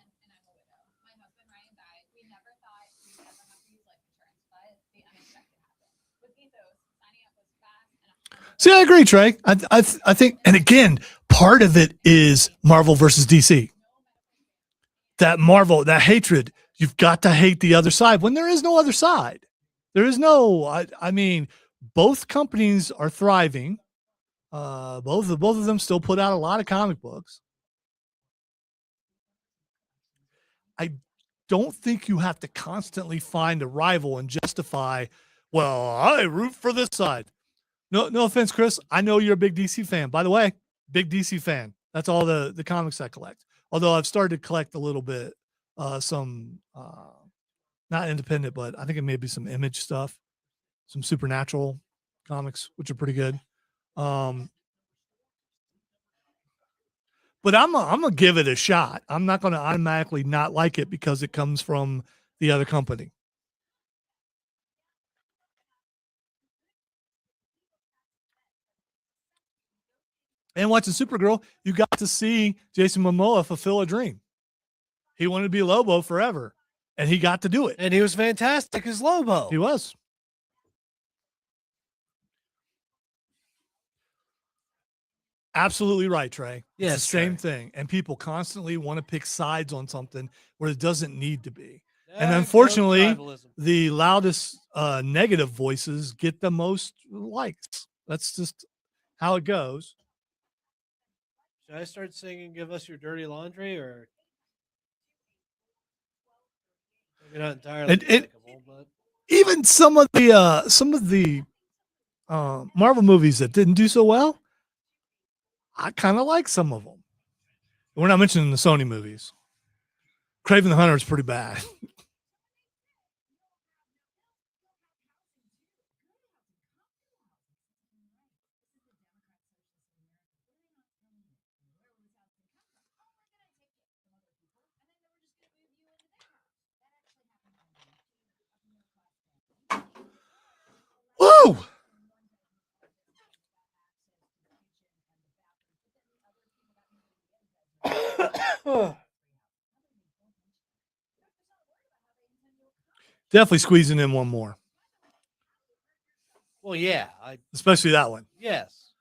See, I agree, Trey. I think, and again, part of it is Marvel versus DC. That Marvel, that hatred, you've got to hate the other side when there is no other side. There is no, I mean, both companies are thriving. Both of them still put out a lot of comic books. I don't think you have to constantly find a rival and justify, well, I root for this side. No offense, Chris. I know you're a big DC fan. By the way, big DC fan. That's all the comics I collect. Although I've started to collect a little bit, some not independent, but I think it may be some Image stuff, some Supernatural comics, which are pretty good. But I'm gonna give it a shot. I'm not gonna automatically not like it because it comes from the other company. And watching Supergirl, you got to see Jason Momoa fulfill a dream. He wanted to be Lobo forever, and he got to do it. And he was fantastic as Lobo. He was. Absolutely right, Trey. It's Yes, the same Trey. thing. And people constantly want to pick sides on something where it doesn't need to be. And There unfortunately, goes tribalism. the loudest negative voices get the most likes. That's just how it goes. Should I start singing "Give Us Your Dirty Laundry" or maybe not entirely? And like a old blood? even some of the Marvel movies that didn't do so well, I kind of like some of them. We're not mentioning the Sony movies. Kraven the Hunter is pretty bad. Woo! Definitely squeezing in one more, Well, yeah, especially that one, yes.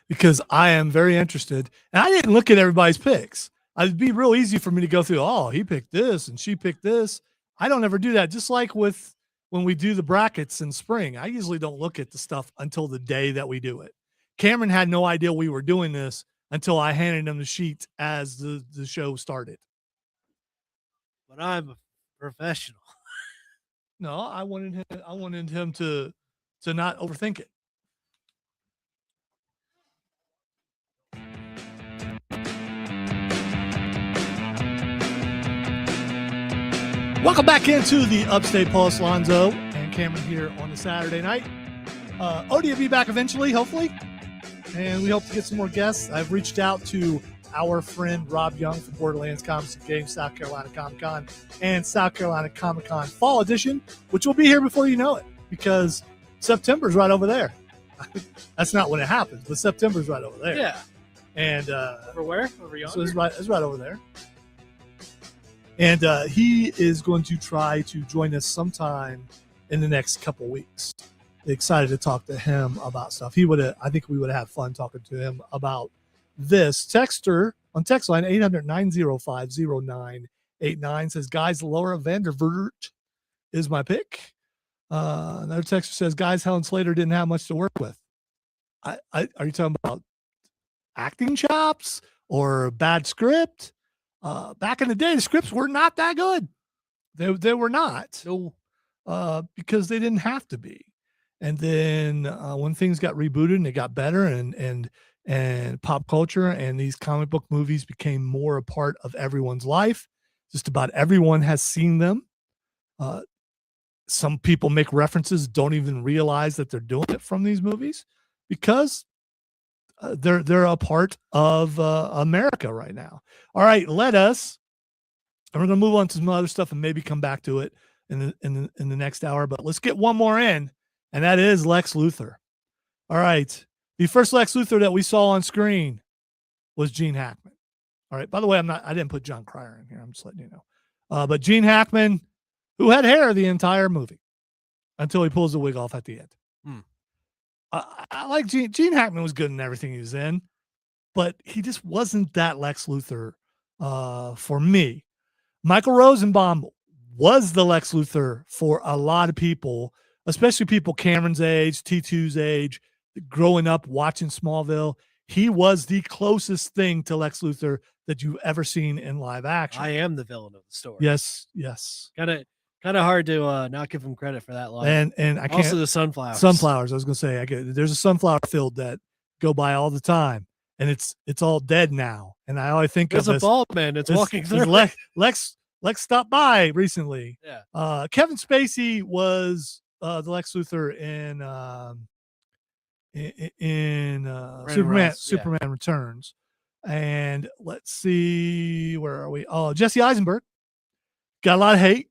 because I am very interested. And I didn't look at everybody's picks. It'd be real easy for me to go through, oh, he picked this and she picked this. I don't ever do that. Just like with when we do the brackets in spring, I usually don't look at the stuff until the day that we do it. Cameron had no idea we were doing this until I handed him the sheet as the show started. But I'm a professional. No, I wanted him to not overthink it. Welcome back into the Upstate Pulse. Lonzo and Cameron here on the Saturday night. Odie will be back eventually, hopefully, and we hope to get some more guests. I've reached out to our friend Rob Young from Borderlands Comics and Games, South Carolina Comic Con, and South Carolina Comic Con Fall Edition, which will be here before you know it, because September's right over there. That's not when it happens, but September's right over there. Yeah. And Over where? Over yonder? so it's right over there. And he is going to try to join us sometime in the next couple weeks. Excited to talk to him about stuff. I think we would have had fun talking to him about this. Texter on text line 800-905-0989 says, guys, Laura Vandervoort is my pick. Another texter says, guys, Helen Slater didn't have much to work with. Are you talking about acting chops or bad script? Back in the day, the scripts were not that good. They were not. No. Because they didn't have to be. And then when things got rebooted and it got better, and pop culture and these comic book movies became more a part of everyone's life, just about everyone has seen them. Some people make references, don't even realize that they're doing it from these movies because they're a part of America right now. All right, and we're going to move on to some other stuff and maybe come back to it in the next hour. But let's get one more in, and that is Lex Luthor. All right, the first Lex Luthor that we saw on screen was Gene Hackman. All right, by the way, I didn't put John Cryer in here. I'm just letting you know. But Gene Hackman, who had hair the entire movie until he pulls the wig off at the end. I like Gene Hackman was good in everything he was in, but he just wasn't that Lex Luthor for me. Michael Rosenbaum was the Lex Luthor for a lot of people, especially people Cameron's age, T2's age, growing up watching Smallville. He was the closest thing to Lex Luthor that you've ever seen in live action. I am the villain of the story. Yes. Kind Kind of hard to not give him credit for that line. And I can't. Also the sunflowers. Sunflowers. I was gonna say there's a sunflower field that go by all the time, and it's all dead now. And I always think There's of a bald man that's walking through. Lex stopped by recently. Yeah. Kevin Spacey was the Lex Luthor in Superman Returns. And let's see, where are we? Oh, Jesse Eisenberg got a lot of hate,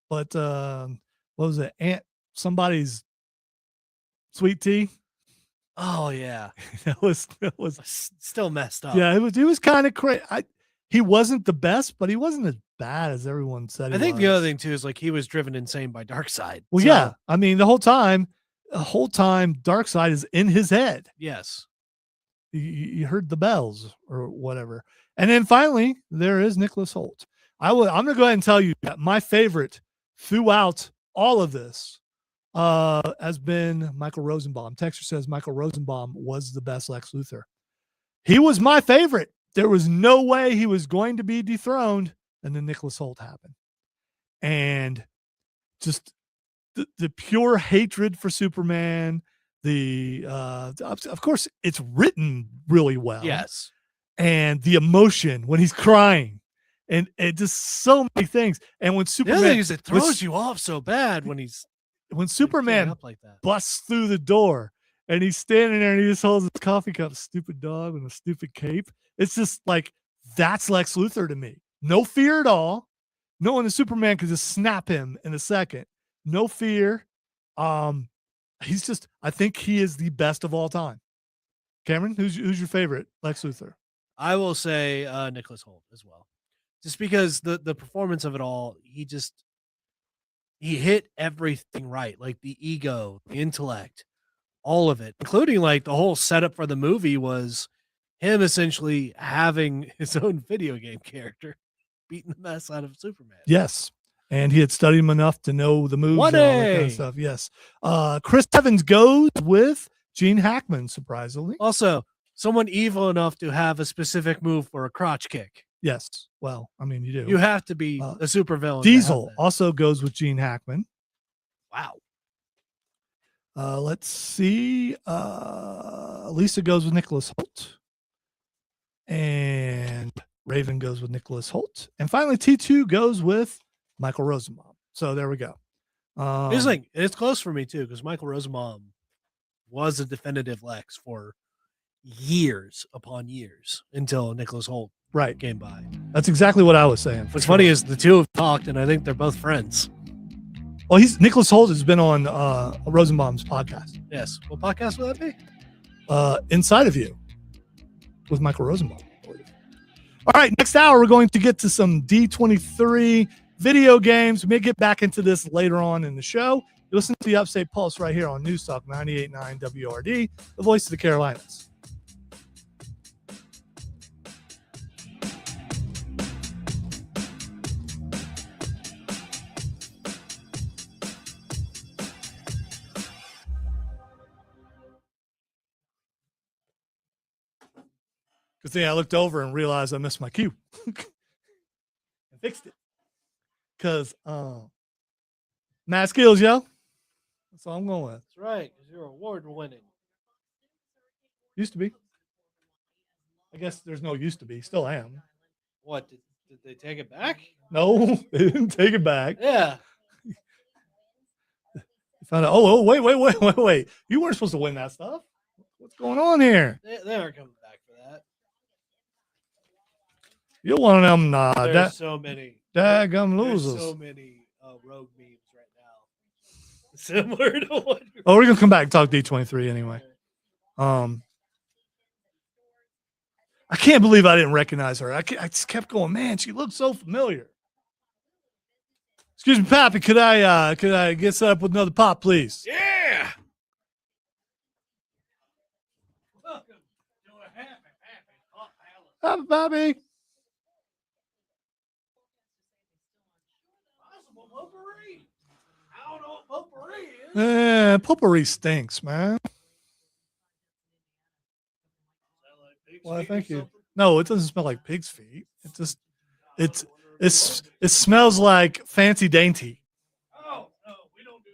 but what was it? Somebody's sweet tea. Oh yeah, that was still messed up. Yeah, he was kind of crazy. He wasn't the best, but he wasn't as bad as everyone said. I think the other thing too is like he was driven insane by Darkseid. Well, so, yeah, I mean the whole time, Darkseid is in his head. Yes, you heard the bells or whatever, and then finally there is Nicholas Hoult. I'm gonna go ahead and tell you that my favorite throughout all of this has been Michael Rosenbaum. Texter says Michael Rosenbaum was the best Lex Luthor. He was my favorite. There was no way he was going to be dethroned, and then Nicholas Hoult happened. And just the pure hatred for Superman, of course, it's written really well. Yes. And the emotion when he's crying, and just so many things. And when Superman, the other thing is it throws you off so bad when Superman up like that. busts through the door and he's standing there and he just holds his coffee cup, stupid dog with a stupid cape. It's just like, that's Lex Luthor to me. No fear at all. Knowing the Superman could just snap him in a second. No fear. He's just, I think he is the best of all time. Cameron, who's your favorite Lex Luthor? I will say Nicholas Hoult as well. Just because the performance of it all, he hit everything right. Like the ego, the intellect, all of it, including like the whole setup for the movie was him essentially having his own video game character beating the mess out of Superman. Yes. And he had studied him enough to know the moves and all that kind of stuff. Yes. Chris Evans goes with Gene Hackman, surprisingly. Also, someone evil enough to have a specific move for a crotch kick. Yes. Well, I mean, you do. You have to be a supervillain. Diesel also goes with Gene Hackman. Wow. Let's see. Lisa goes with Nicholas Hoult. And Raven goes with Nicholas Hoult. And finally, T2 goes with Michael Rosenbaum. So there we go. It's close for me too, because Michael Rosenbaum was a definitive Lex for years upon years until Nicholas Hoult came by. That's exactly what I was saying. What's funny is the two have talked, and I think they're both friends. Well, Nicholas Hoult has been on Rosenbaum's podcast. Yes. What podcast would that be? Inside of You with Michael Rosenbaum. All right, next hour we're going to get to some D23 video games. We may get back into this later on in the show. You listen to the Upstate Pulse right here on News Talk 98.9 WRD, the voice of the Carolinas. Good thing I looked over and realized I missed my cue. I fixed it. Because mad skills, yo. That's all I'm going with. That's right, because you're award winning. Used to be. I guess there's no used to be. Still am. What? Did they take it back? No, they didn't take it back. Yeah. Found out, wait. You weren't supposed to win that stuff. What's going on here? They aren't coming back for that. You're one of them. There's so many. Daggum losers. There's so many rogue memes right now. Similar to what. Oh, we're gonna come back and talk D23 anyway. I can't believe I didn't recognize her. I just kept going, man, she looks so familiar. Excuse me, Pappy, could I get set up with another pop, please? Yeah. Welcome to a happy pop palace. Happy Pappy. Possible potpourri. I don't know what potpourri is. Potpourri stinks, man. Well, thank you. No, it doesn't smell like pig's feet. It's It smells like fancy dainty. Oh no, we don't do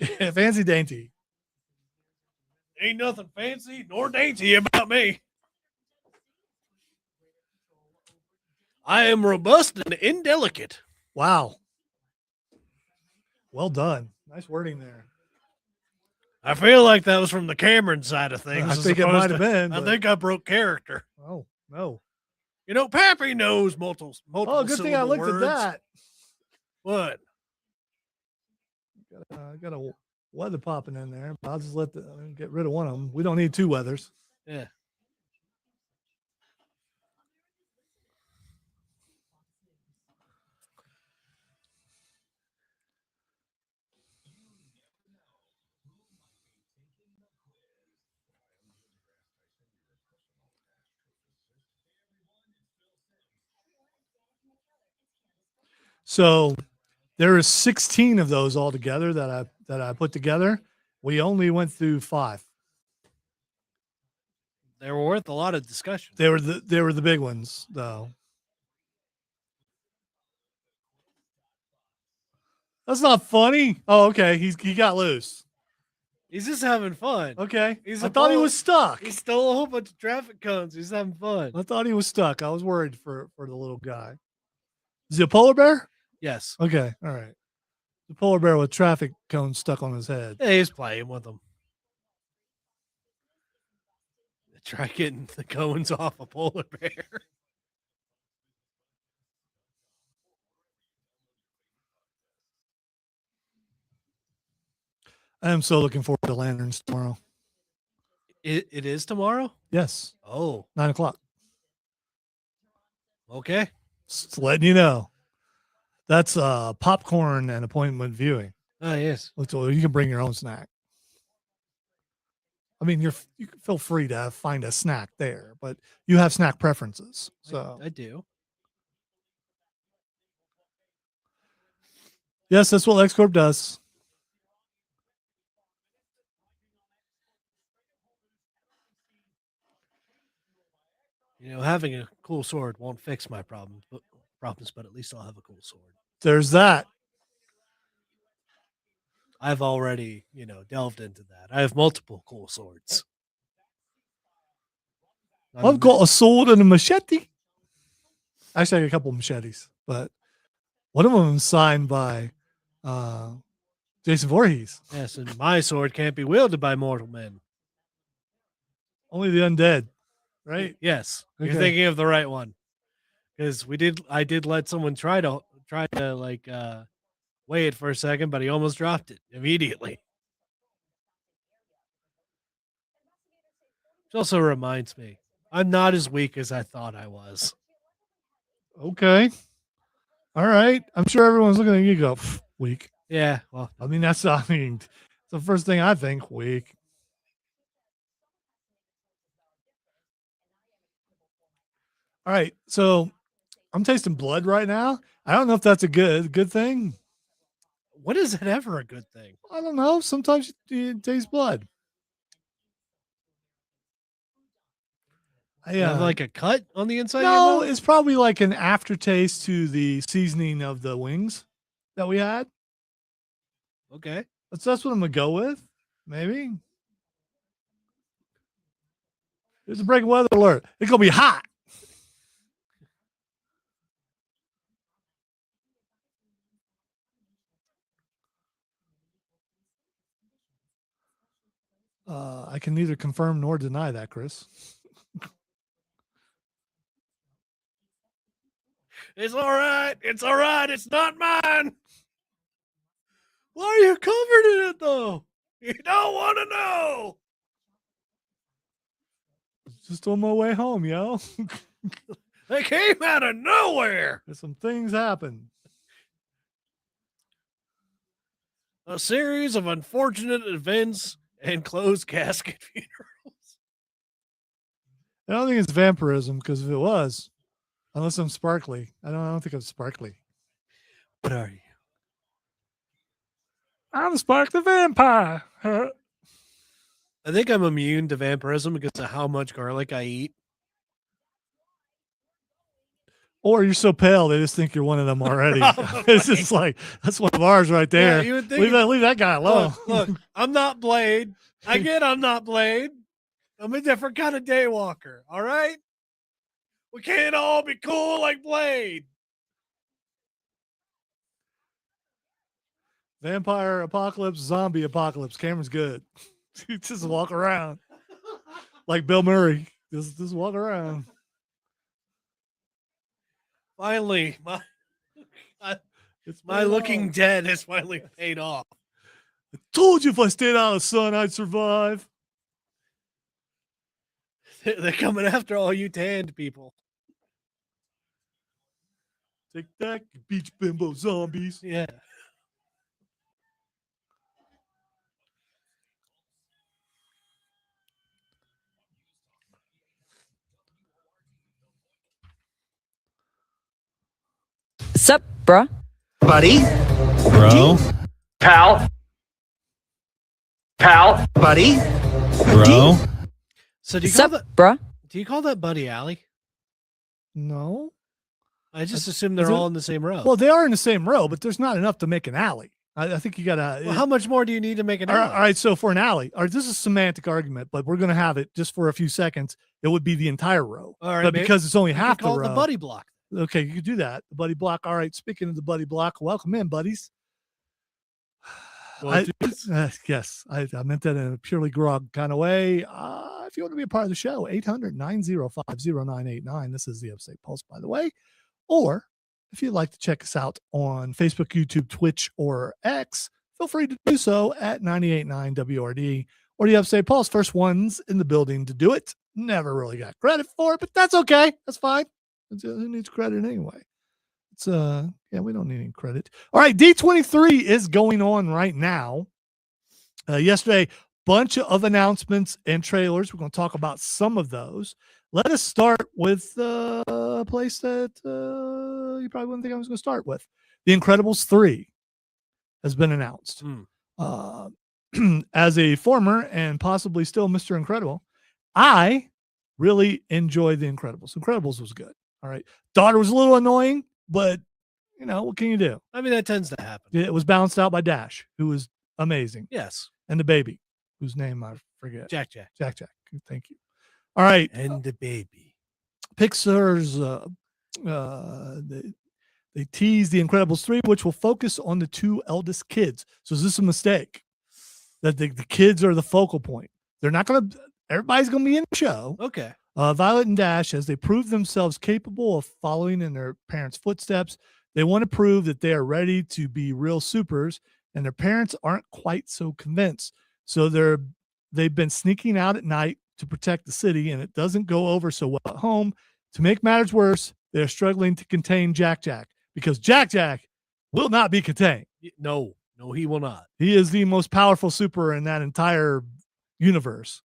that right Yeah, fancy dainty. Ain't nothing fancy nor dainty about me. I am robust and indelicate. Wow. Well done. Nice wording there. I feel like that was from the Cameron side of things. I as think it opposed might have to- been. I but- think I broke character. Oh no. You know, Pappy knows multiple. Oh, good thing I looked words. at that. What? Got a weather popping in there. But I'll just get rid of one of them. We don't need two weathers. Yeah. So there is 16 of those altogether that I put together. We only went through 5. They were worth a lot of discussion. They were the big ones though. That's not funny. Oh, okay. He got loose. He's just having fun. Okay. He's I a thought he bullet. was stuck. He stole a whole bunch of traffic cones. He's having fun. I thought he was stuck. I was worried for the little guy. Is he a polar bear? Yes. Okay. All right. The polar bear with traffic cones stuck on his head. Yeah, he's playing with them. Try getting the cones off a polar bear. I am so looking forward to lanterns tomorrow. It is tomorrow? Yes. Oh, 9:00. okay. Just letting you know. That's popcorn and appointment viewing. Oh, yes. So you can bring your own snack. I mean, you can feel free to find a snack there, but you have snack preferences. So I do. yes, that's what LexCorp does. You know, having a cool sword won't fix my problems, but at least I'll have a cool sword. There's that. I've already, delved into that. I have multiple cool swords. I've got a sword and a machete. Actually, I got a couple machetes, but one of them is signed by Jason Voorhees. Yes, and my sword can't be wielded by mortal men. Only the undead, right? Yes, Okay. you're thinking of the right one. Because I did let someone try to weigh it for a second, but he almost dropped it immediately. Which also reminds me, I'm not as weak as I thought I was. Okay. All right. I'm sure everyone's looking at you go, weak. Yeah, well, I mean, it's the first thing I think, weak. All right. So I'm tasting blood right now. I don't know if that's a good thing. when is it ever a good thing? I don't know. Sometimes you taste blood. You have like a cut on the inside of your no, mouth? it's probably like an aftertaste to the seasoning of the wings that we had. Okay. That's what I'm gonna go with. Maybe. There's a break weather alert. It's gonna be hot. I can neither confirm nor deny that, Chris. It's all right. It's all right. It's not mine. Why are you covered in it though? You don't want to know. Just on my way home, yo. They came out of nowhere. There's some things happen. A series of unfortunate events and closed casket funerals. I don't think it's vampirism because if it was, unless I'm sparkly, I don't think I'm sparkly. What are you? I'm Spark the Vampire. I think I'm immune to vampirism because of how much garlic I eat. Or you're so pale they just think you're one of them already. It's just like that's one of ours right there. Yeah, you would think leave that guy alone. Look, I'm not Blade. I'm not Blade. I'm a different kind of daywalker. All right. We can't all be cool like Blade. Vampire apocalypse, zombie apocalypse. Cameron's good. Just walk around like Bill Murray. Just walk around. Finally, It's my paid looking off. dead has finally paid off. I told you if I stayed out of the sun, I'd survive. They're coming after all you tanned people. Take that, you beach bimbo zombies. Yeah. Sup, bruh? Buddy? Bro, Pal? Buddy? bro, So do you call Sup, that? bruh? Do you call that Buddy Alley? No. I just assume is they're it- all in the same row. Well, they are in the same row, but there's not enough to make an alley. I think you gotta. Well, how much more do you need to make an all alley? right, all right. So for an alley, all right, this is a semantic argument, but we're gonna have it just for a few seconds. It would be the entire row, All right, but maybe because it's only you could half the call row. it the Buddy Block. Okay, you could do that. The buddy block. All right. Speaking of the buddy block, welcome in, buddies. Yes, I meant that in a purely grog kind of way. If you want to be a part of the show, 800-905-0989. This is the Upstate Pulse, by the way. Or if you'd like to check us out on Facebook, YouTube, Twitch, or X, feel free to do so at 98.9 WRD or the Upstate Pulse. First ones in the building to do it. Never really got credit for it, but that's okay. That's fine. Who needs credit anyway? It's yeah, we don't need any credit. All right, D23 is going on right now. Yesterday, bunch of announcements and trailers. We're going to talk about some of those. Let us start with a place that you probably wouldn't think I was going to start with. The Incredibles 3 has been announced. As a former and possibly still Mr. Incredible, I really enjoy The Incredibles. Incredibles was good. All right. Daughter was a little annoying, but you know, what can you do? I mean, that tends to happen. It was balanced out by Dash, who was amazing. Yes. And the baby, whose name I forget. Jack. Jack. Thank you. All right. And the baby. Pixar's they teased The Incredibles 3, which will focus on the two eldest kids. So is this a mistake? That the kids are the focal point. They're not gonna everybody's gonna be in the show. Okay. Violet and Dash, as they prove themselves capable of following in their parents' footsteps, they want to prove that they are ready to be real supers, and their parents aren't quite so convinced. So they've been sneaking out at night to protect the city, and it doesn't go over so well at home. To make matters worse, they're struggling to contain Jack because Jack will not be contained. No, he will not. He is the most powerful super in that entire universe.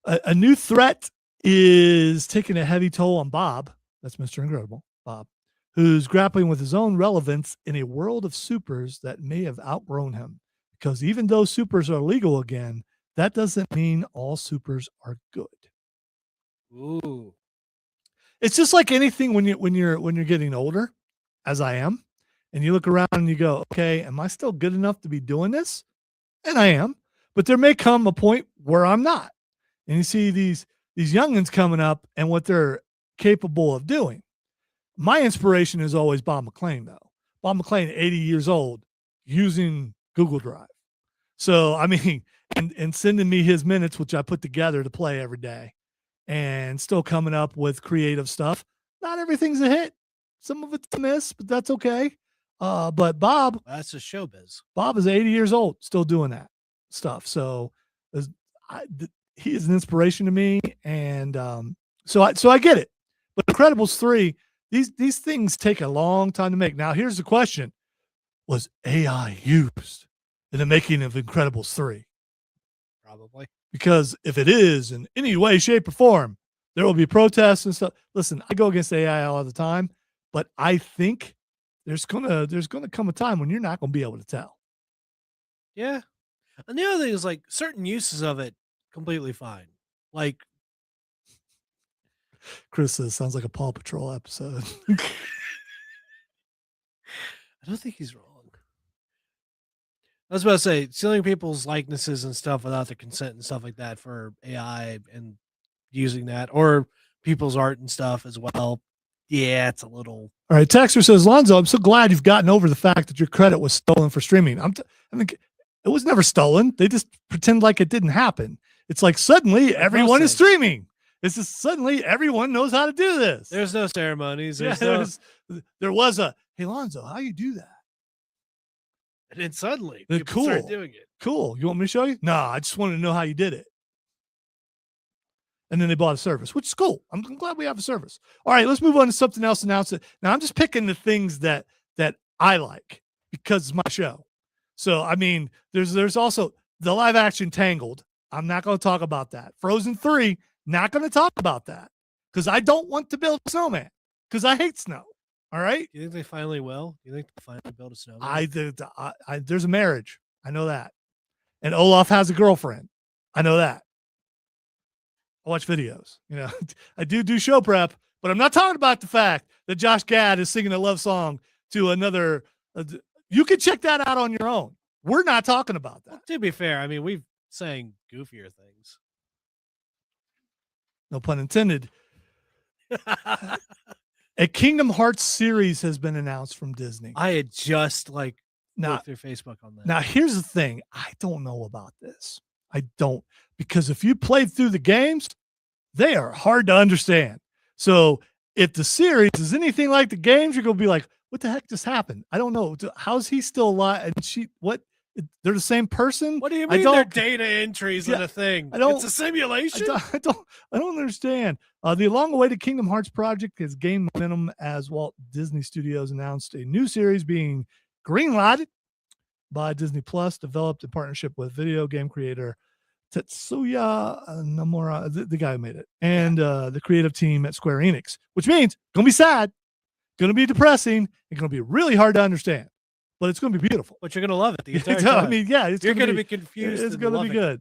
A new threat is taking a heavy toll on Bob. That's Mr. Incredible, Bob, who's grappling with his own relevance in a world of supers that may have outgrown him. Because even though supers are legal again, that doesn't mean all supers are good. Ooh. It's just like anything when you're getting older, as I am, and you look around and you go, okay, am I still good enough to be doing this? And I am, but there may come a point where I'm not. And you see these youngins coming up and what they're capable of doing. My inspiration is always Bob McLean, though. Bob McLean, 80 years old, using Google Drive. So, I mean, and sending me his minutes, which I put together to play every day, and still coming up with creative stuff. Not everything's a hit. Some of it's a miss, but that's okay. But Bob, That's a showbiz. Bob is 80 years old, still doing that stuff. So he is an inspiration to me. And so I get it. But Incredibles 3, these things take a long time to make. Now, here's the question. Was AI used in the making of Incredibles 3? Probably. Because if it is in any way, shape, or form, there will be protests and stuff. Listen, I go against AI all the time, but I think there's gonna come a time when you're not gonna be able to tell. Yeah. And the other thing is like certain uses of it completely fine. Like Chris says sounds like a Paw Patrol episode. I don't think he's wrong. I was about to say, stealing people's likenesses and stuff without their consent and stuff like that for AI and using that, or people's art and stuff as well. Yeah, it's a little. All right, Texter says, Lonzo, I'm so glad you've gotten over the fact that your credit was stolen for streaming. I mean, it was never stolen. They just pretend like it didn't happen. It's like suddenly everyone is streaming. It's just suddenly everyone knows how to do this. There's no ceremonies. Yeah, there was a, hey, Lonzo, how you do that? And then suddenly They're people start doing it. Cool. You want me to show you? Nah, I just wanted to know how you did it. And then they bought a service, which is cool. I'm glad we have a service. All right, let's move on to something else. Announce it. Now I'm just picking the things that I like because it's my show. So I mean, there's also the live action Tangled. I'm not going to talk about that. Frozen 3, not going to talk about that because I don't want to build a snowman because I hate snow. All right. You think they finally will? You think they'll finally build a snowman? There's a marriage. I know that. And Olaf has a girlfriend. I know that. I watch videos. You know, I do show prep, but I'm not talking about the fact that Josh Gad is singing a love song to another. You can check that out on your own. We're not talking about that. Well, to be fair, I mean, we've sang goofier things. No pun intended. A Kingdom Hearts series has been announced from Disney. I had just looked through Facebook on that. Now, here's the thing. I don't know about this. I don't, because if you played through the games, they are hard to understand. So if the series is anything like the games, you're going to be like, what the heck just happened? I don't know. How's he still alive? And what? They're the same person? What do you mean they're data entries in a thing? It's a simulation? I don't understand. The long-awaited Kingdom Hearts project has gained momentum as Walt Disney Studios announced a new series being greenlighted by Disney Plus, developed in partnership with video game creator Tetsuya Nomura, the guy who made it, and the creative team at Square Enix, which means going to be sad, going to be depressing, and going to be really hard to understand. But it's going to be beautiful. But you're going to love it the entire time. I mean, yeah, you're going to be confused. It's going to be good.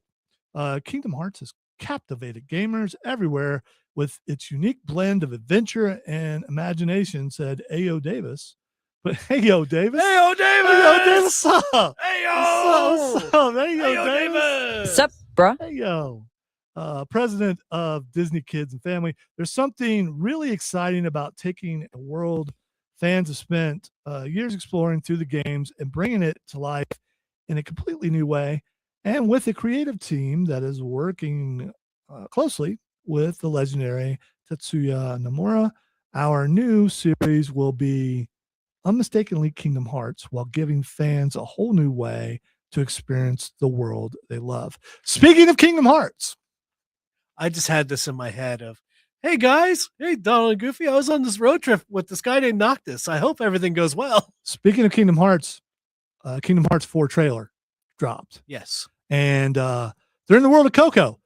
Kingdom Hearts has captivated gamers everywhere with its unique blend of adventure and imagination, said Ayo Davis. But Ayo Davis, Ayo Davis, what's up? Ayo, what's up? Ayo Davis, Sup, bruh? Ayo. President of Disney Kids and Family. There's something really exciting about taking a world fans have spent years exploring through the games and bringing it to life in a completely new way, and with a creative team that is working closely with the legendary Tetsuya Nomura. Our new series will be unmistakably Kingdom Hearts while giving fans a whole new way to experience the world they love. Speaking of Kingdom Hearts, I just had this in my head of, hey guys, hey Donald and Goofy, I was on this road trip with this guy named Noctis. I hope everything goes well. Speaking of Kingdom Hearts 4 trailer dropped. Yes. And they're in the world of Coco.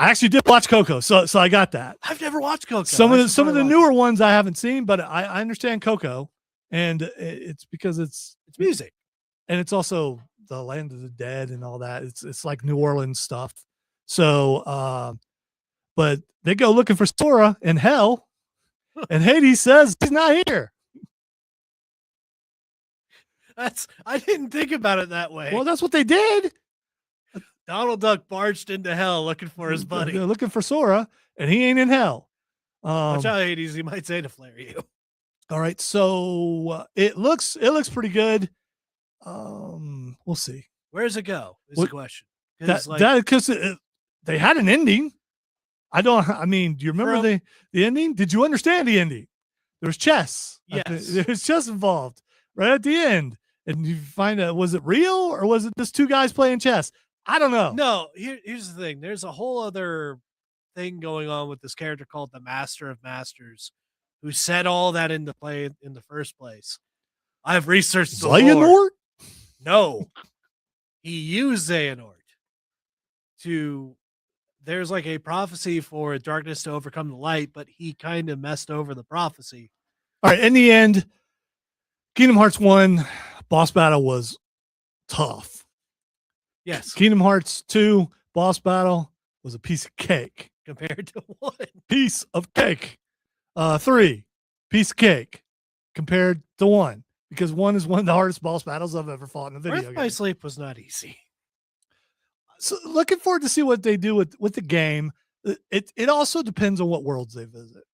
I actually did watch Coco, so I got that. I've never watched Coco. Some of the newer ones I haven't seen, but I understand Coco, and it's because it's music, and it's also the land of the dead and all that. It's like New Orleans stuff. So, but they go looking for Sora in hell, and Hades says he's not here. I didn't think about it that way. Well, that's what they did. Donald Duck barged into hell looking for his buddy. They're looking for Sora, and he ain't in hell. Watch out, Hades. He might say to flare you. All right, so it looks pretty good. We'll see. Where does it go? Is the question. Because they had an ending. I mean, do you remember the ending? Did you understand the ending? There was chess. Yes. There was chess involved right at the end. And you find out, was it real or was it just two guys playing chess? I don't know. No, here's the thing. There's a whole other thing going on with this character called the Master of Masters, who set all that into play in the first place. I've researched the lore. No. He used Xehanort there's like a prophecy for darkness to overcome the light, but he kind of messed over the prophecy. All right, in the end, Kingdom Hearts 1 boss battle was tough. Yes. Kingdom Hearts 2 boss battle was a piece of cake. compared to 1. Piece of cake. 3, piece of cake compared to 1, because 1 is one of the hardest boss battles I've ever fought in a video Birth by game. Sleep was not easy. So looking forward to see what they do with the game. It also depends on what worlds they visit.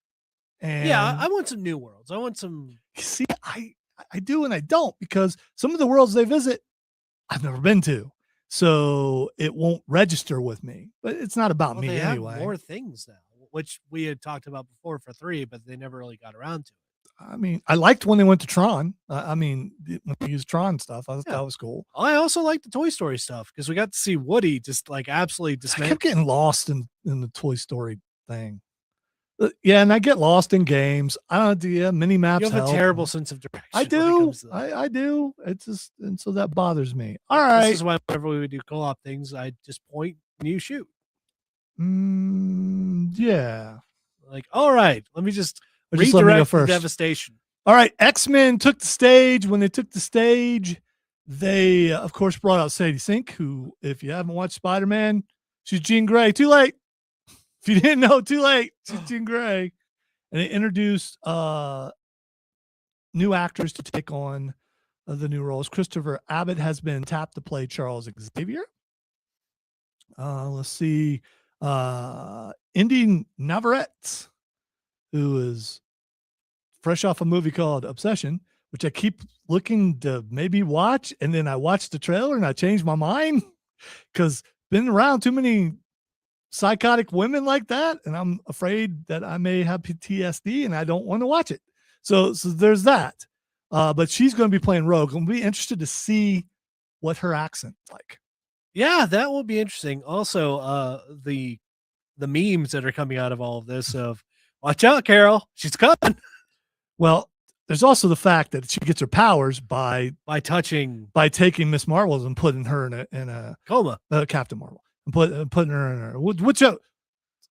And Yeah, I want some new worlds. I want some. see, I do and I don't, because some of the worlds they visit I've never been to, so it won't register with me. But it's not about Well, me they anyway. have more things now, which we had talked about before for 3, but they never really got around to it. I mean, I liked when they went to Tron. I mean, when they used Tron stuff, I thought that was cool. I also like the Toy Story stuff because we got to see Woody just like absolutely I dismantle. kept getting lost in the Toy Story thing. Yeah, and I get lost in games. I don't do mini maps. You have help. a terrible sense of direction. I when it do. comes to that. I do. It's just, and so that bothers me. All right. This is why whenever we would do co-op things, I just point and you shoot. Yeah. Like, all right, let me just Or just let me go redirect the first. devastation. All right. X-Men took the stage. When they took the stage, they, of course, brought out Sadie Sink, who, if you haven't watched Spider-Man, she's Jean Grey. Too late. If you didn't know, too late. She's Jean Grey. And they introduced new actors to take on the new roles. Christopher Abbott has been tapped to play Charles Xavier. Let's see. Indy Navarrete, who is fresh off a movie called Obsession, which I keep looking to maybe watch. And then I watched the trailer and I changed my mind because been around too many psychotic women like that, and I'm afraid that I may have PTSD and I don't want to watch it. So there's that. But she's going to be playing Rogue. I'm be interested to see what her accent's like. Yeah, that will be interesting. Also, the memes that are coming out of all of this of watch out, Carol, she's coming. Well, there's also the fact that she gets her powers by taking Miss Marvel and putting her in a coma. Captain Marvel. And putting her in her, which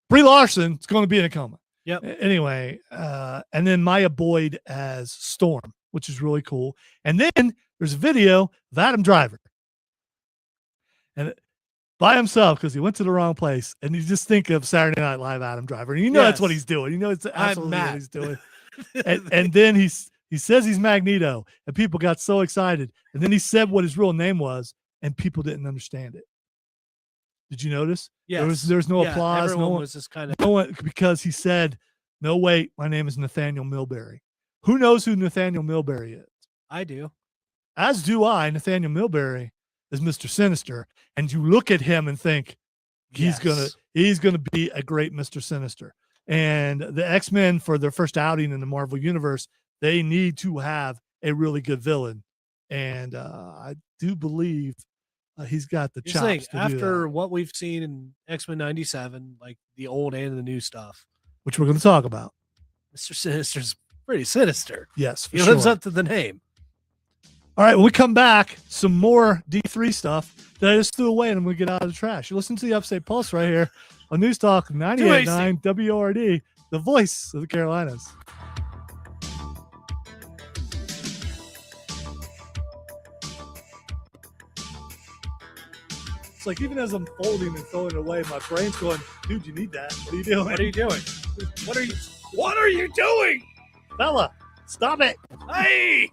Brie Larson is going to be in a coma. Yep. Anyway, and then Maya Boyd as Storm, which is really cool. And then there's a video of Adam Driver, and by himself because he went to the wrong place. And you just think of Saturday Night Live Adam Driver, and you know that's what he's doing. You know it's absolutely what he's doing. and then he says he's Magneto, and people got so excited. And then he said what his real name was, and people didn't understand it. Did you notice? Yes. There's no applause. Everyone No one was just kind of no one, because he said, "No, wait, my name is Nathaniel Milbury." Who knows who Nathaniel Milbury is? I do. As do I. Nathaniel Milbury is Mr. Sinister, and you look at him and think he's gonna be a great Mr. Sinister. And the X-Men, for their first outing in the Marvel universe, they need to have a really good villain, and I do believe he's got the chops saying, to do after that, what we've seen in X-Men 97, like the old and the new stuff, which we're going to talk about. Mr. Sinister's pretty sinister. Yes, for he lives sure. up to the name. All right, when we come back, some more D3 stuff that I just threw away and I'm going to get out of the trash. You listen to the Upstate Pulse right here on News Talk 98.9 WORD, the voice of the Carolinas. It's like even as I'm folding and throwing it away, my brain's going, dude, you need that. What are you doing? What are you doing? What are you doing? Fella, stop it. Hey!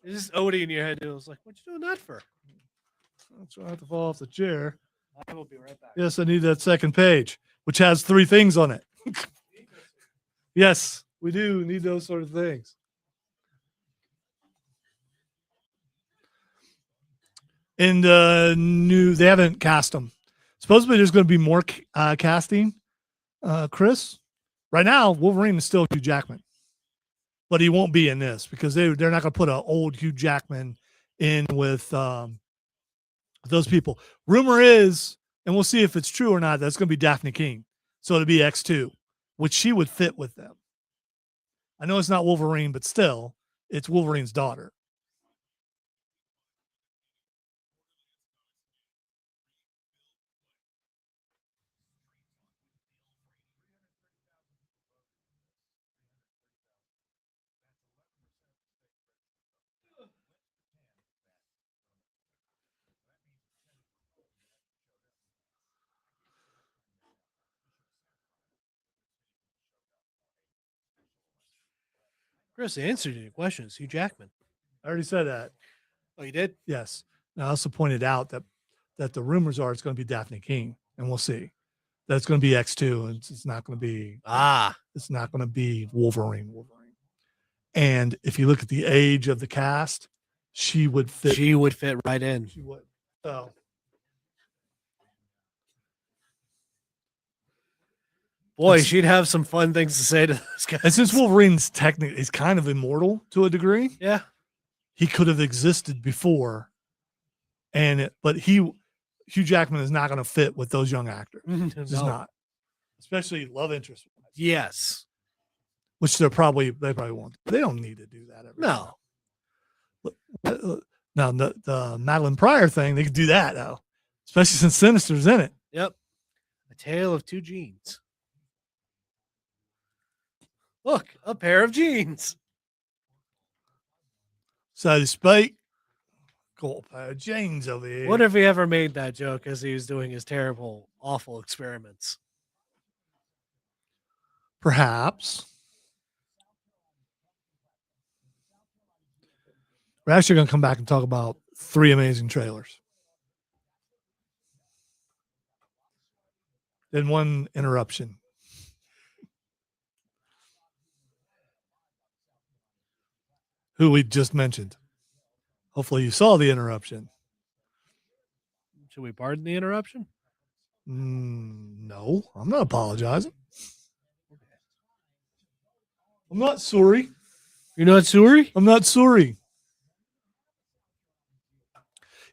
It's just Odie in your head. It was like, what you doing that for? I'm trying to fall off the chair. I will be right back. Yes, I need that second page, which has 3 things on it. Yes, we do need those sort of things. And they haven't cast them. Supposedly there's going to be more casting. Chris, right now Wolverine is still Hugh Jackman, but he won't be in this because they're not going to put an old Hugh Jackman in with those people. Rumor is, and we'll see if it's true or not, that's going to be Daphne King. So it'll be X2, which she would fit with them. I know it's not Wolverine, but still, it's Wolverine's daughter. Chris answered your question. It's Hugh Jackman. I already said that. Oh, you did? Yes. And I also pointed out that the rumors are it's going to be Daphne King, and we'll see. That it's going to be X2, and it's not going to be it's not going to be Wolverine. And if you look at the age of the cast, she would fit. She would fit right in. She would. So boy, It's- she'd have some fun things to say to this guy. and since Wolverine's technically is kind of immortal to a degree, Yeah. he could have existed before, but Hugh Jackman is not going to fit with those young actors. It's No. not, especially love interest. Yes. Which they probably won't. They don't need to do that. No. Now the Madeline Pryor thing, they could do that though, especially since Sinister's in it. Yep. A tale of two jeans. Look, a pair of jeans. So to speak, got a pair of jeans over here. What if he ever made that joke as he was doing his terrible, awful experiments? Perhaps. We're actually going to come back and talk about 3 amazing trailers. Then one interruption. Who we just mentioned. Hopefully you saw the interruption. Should we pardon the interruption? No, I'm not apologizing. I'm not sorry. You're not sorry? I'm not sorry.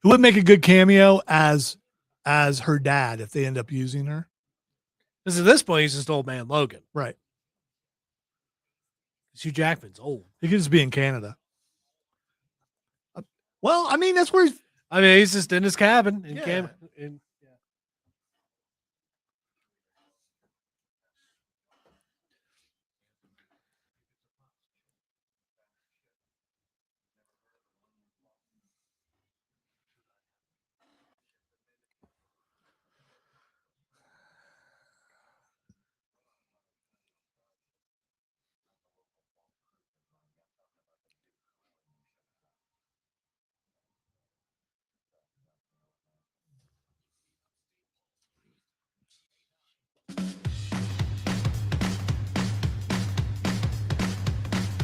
It would make a good cameo as her dad if they end up using her. Because at this point, he's just old man Logan. Right. Hugh Jackman's old. He could just be in Canada. Well, I mean, that's where he's. I mean, he's just in his cabin in Yeah. Canada.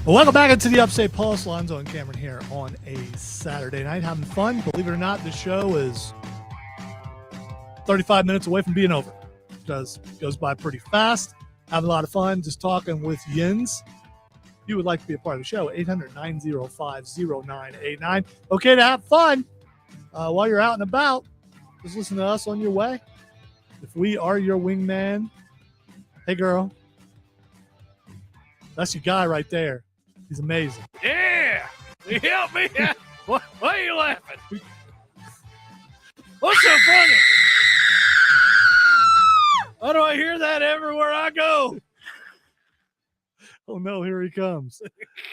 Well, welcome back into the Upstate Pulse. Lonzo and Cameron here on a Saturday night, having fun. Believe it or not, the show is 35 minutes away from being over. It goes by pretty fast. Having a lot of fun just talking with Yins. If you would like to be a part of the show, 800-905-0989. Okay to have fun while you're out and about. Just listen to us on your way. If we are your wingman, hey, girl. That's your guy right there. He's amazing. Yeah. You help me. Why are you laughing? What's so funny? Why do I hear that everywhere I go? Oh no, here he comes.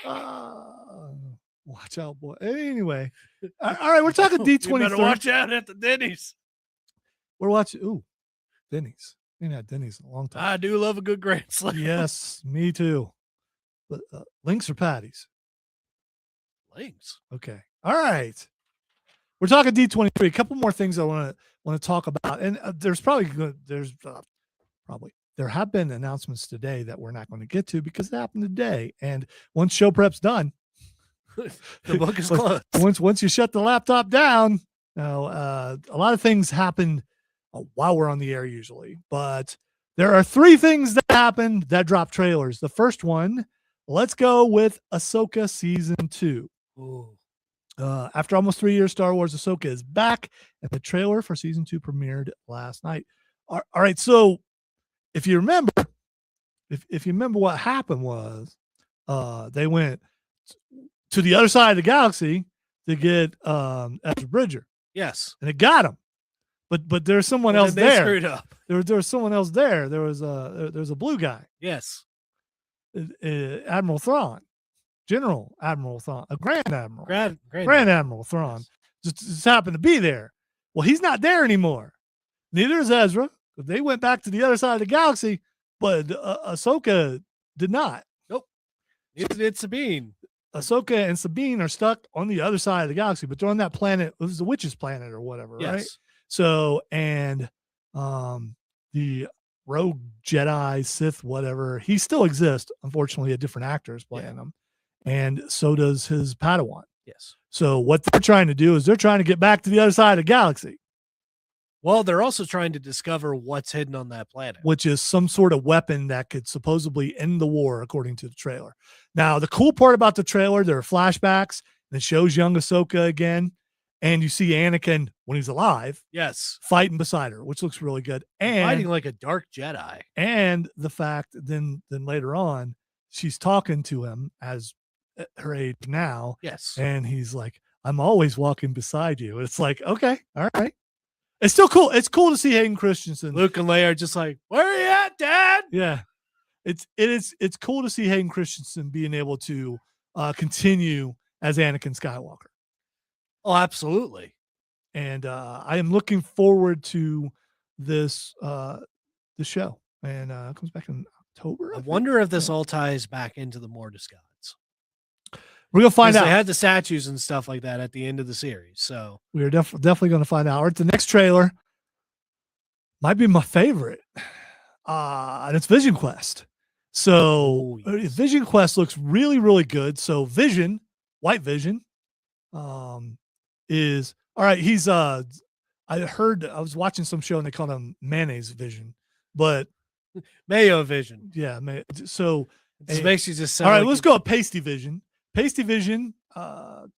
Watch out, boy. Anyway. All right, we're talking You D23. better watch out at the Denny's. We're watching. Ooh, Denny's. We ain't had Denny's in a long time. I do love a good Grand Slam. Yes, me too. But links or patties? Links. Okay. All right. We're talking D23. A couple more things I want to talk about, and there have been announcements today that we're not going to get to because it happened today. And once show prep's done, The book is closed. Once you shut the laptop down, a lot of things happen while we're on the air usually, but there are 3 things that happened that dropped trailers. The first one, let's go with Ahsoka season 2. Ooh. After almost 3 years, Star Wars Ahsoka is back, and the trailer for season 2 premiered last night. All right, so if you remember, if you remember what happened was, they went to the other side of the galaxy to get Ezra Bridger, Yes. and it got him. But there's someone Well, else then they there. screwed up. There was someone else there. There's a blue guy, Yes. Admiral Thrawn, General Admiral Thrawn, a Grand Admiral. Grand Admiral Thrawn just happened to be there. Well, he's not there anymore. Neither is Ezra. They went back to the other side of the galaxy, but Ahsoka did not. Nope. It's Sabine. Ahsoka and Sabine are stuck on the other side of the galaxy, but they're on that planet. It was the witch's planet or whatever, right? Yes. So, and the rogue Jedi, Sith, whatever, he still exists. Unfortunately, a different actor is playing him, and so does his Padawan. Yes. So, what they're trying to do is they're trying to get back to the other side of the galaxy, Well, they're also trying to discover what's hidden on that planet. which is some sort of weapon that could supposedly end the war, according to the trailer. Now, the cool part about the trailer, there are flashbacks that shows young Ahsoka again, and you see Anakin when he's alive Yes. fighting beside her, which looks really good. Fighting And like a dark Jedi. and the fact then later on, she's talking to him as at her age now, Yes. and he's like, "I'm always walking beside you." It's like, okay, all right. It's still cool. It's cool to see Hayden Christensen. Luke and Leia are just like, where are you at, Dad? Yeah, it's cool to see Hayden Christensen being able to continue as Anakin Skywalker, Oh, absolutely. and I am looking forward to this the show, and it comes back in October. I think. wonder if this Yeah. all ties back into the Mortis gods. We're gonna find 'Cause out. They had the statues and stuff like that at the end of the series. So We are definitely going to find out. All right, the next trailer might be my favorite, and it's Vision Quest. So Oh, yes. Vision Quest looks really, really good. So Vision, White Vision, is all right. He's I was watching some show and they called him Mayonnaise Vision, but Mayo Vision. yeah, so It just Hey, makes you just sound all right, like let's you- go with Pasty Vision. Pasty Vision